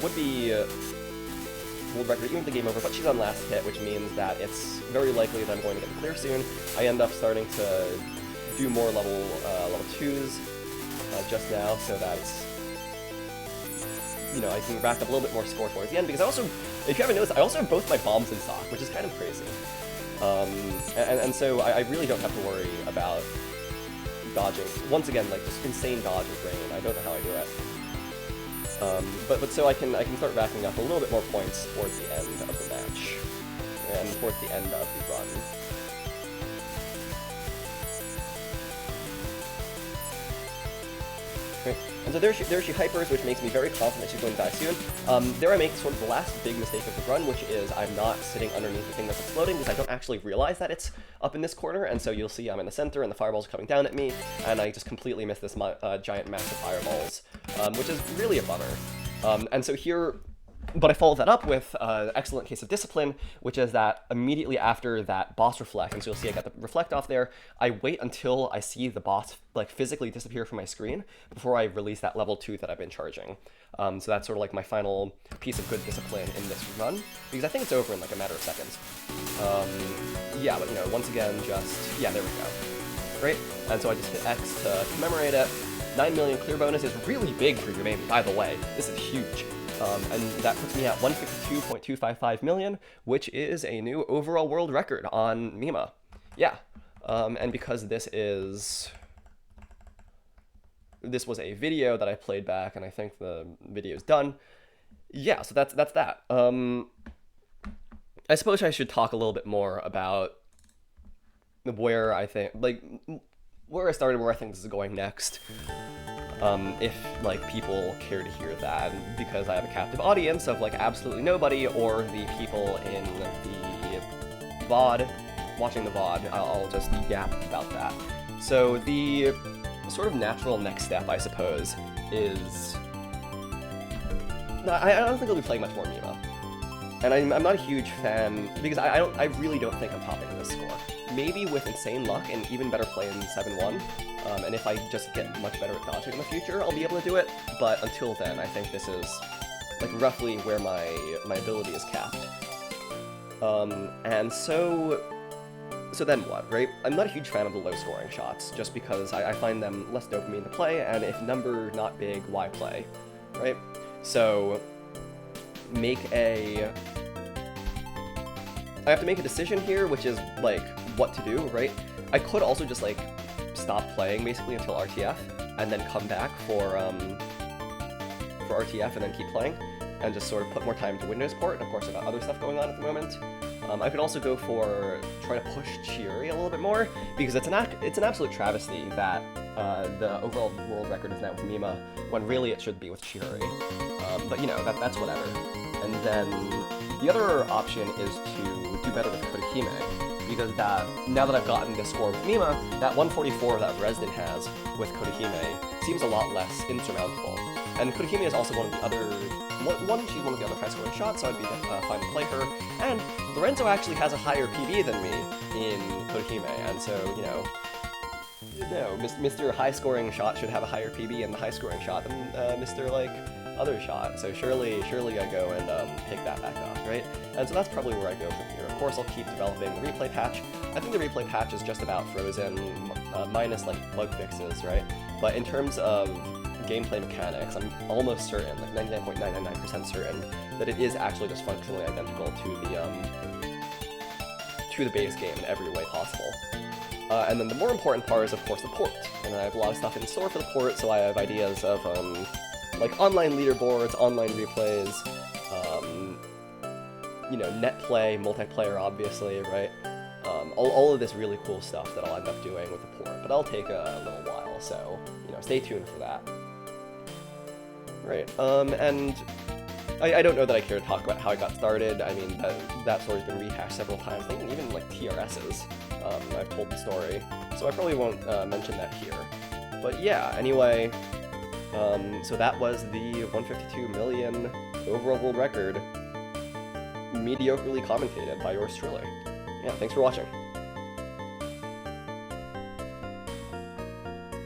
Would be world record even with the game over, but she's on last hit, which means that it's very likely that I'm going to get the clear soon. I end up starting to do more level 2s just now, so that it's, you know, I can rack up a little bit more score towards the end, because I also, if you haven't noticed, I also have both my bombs in stock, which is kind of crazy. And so I really don't have to worry about dodging. Once again, like, just insane dodge with rain. I don't know how I do it. But so I can start racking up a little bit more points towards the end of the match, and towards the end of the run. Okay. And so there she hypers, which makes me very confident she's going to die soon. There I make sort of the last big mistake of the run, which is I'm not sitting underneath the thing that's exploding, because I don't actually realize that it's up in this corner, and so you'll see I'm in the center and the fireballs are coming down at me, and I just completely miss this giant massive fireballs, which is really a bummer. And so here, but I follow that up with an excellent case of discipline, which is that immediately after that boss reflect, and so you'll see I got the reflect off there, I wait until I see the boss like physically disappear from my screen before I release that level 2 that I've been charging. So that's sort of like my final piece of good discipline in this run, because I think it's over in like a matter of seconds. Yeah, but you know, once again, just, yeah, there we go. Great, and so I just hit X to commemorate it. 9 million clear bonus is really big for your baby, by the way. This is huge. And that puts me at 152.255 million, which is a new overall world record on Mima. Yeah. And because this was a video that I played back, and I think the video's done. Yeah, so that's that. I suppose I should talk a little bit more about where I think, like, where I started, where I think this is going next. If, like, people care to hear that, because I have a captive audience of, like, absolutely nobody, or the people in the VOD, watching the VOD, I'll just yap about that. So the sort of natural next step, I suppose, is... I don't think I'll be playing much more Mima. And I'm not a huge fan, because I really don't think I'm topping this score. Maybe with insane luck and even better play in 7-1, and if I just get much better at dodging in the future, I'll be able to do it, but until then, I think this is, like, roughly where my ability is capped. And so then what, right? I'm not a huge fan of the low-scoring shots, just because I find them less dopamine to play, and if number not big, why play, right? So, I have to make a decision here, which is, like, what to do, right? I could also just, like, stop playing, basically, until RTF, and then come back for RTF and then keep playing, and just sort of put more time to Windows port, and of course I've got other stuff going on at the moment. I could also go for try to push Chiuri a little bit more, because it's an absolute travesty that the overall world record is now with Mima, when really it should be with Chiuri. But you know, that's whatever. And then the other option is to do better with Kodahime, because now that I've gotten this score with Mima, that 144 that Resden has with Kodahime seems a lot less insurmountable. And Kodahime is also one of the other she's one of the other high-scoring shots, so I'd be fine to play her. And Lorenzo actually has a higher PB than me in Kodahime, and so, you know, Mr. High-scoring shot should have a higher PB in the high-scoring shot than Mr. like other shot. So surely I go and pick that back up, right? And so that's probably where I go from here. Of course, I'll keep developing the replay patch. I think the replay patch is just about frozen, minus like bug fixes, right? But in terms of gameplay mechanics, I'm almost certain, like 99.999% certain, that it is actually just functionally identical to the base game in every way possible. And then the more important part is, of course, the port. And I have a lot of stuff in store for the port, so I have ideas of, like, online leaderboards, online replays, you know, net play, multiplayer, obviously, right? All of this really cool stuff that I'll end up doing with the port, but that'll take a little while, so, you know, stay tuned for that. Right, and I don't know that I care to talk about how I got started. I mean, that story's been rehashed several times. I think even, like, TRS's, I've told the story, so I probably won't mention that here. But yeah, anyway, so that was the 152 million overall world record, mediocrely commentated by yours truly. Yeah, thanks for watching.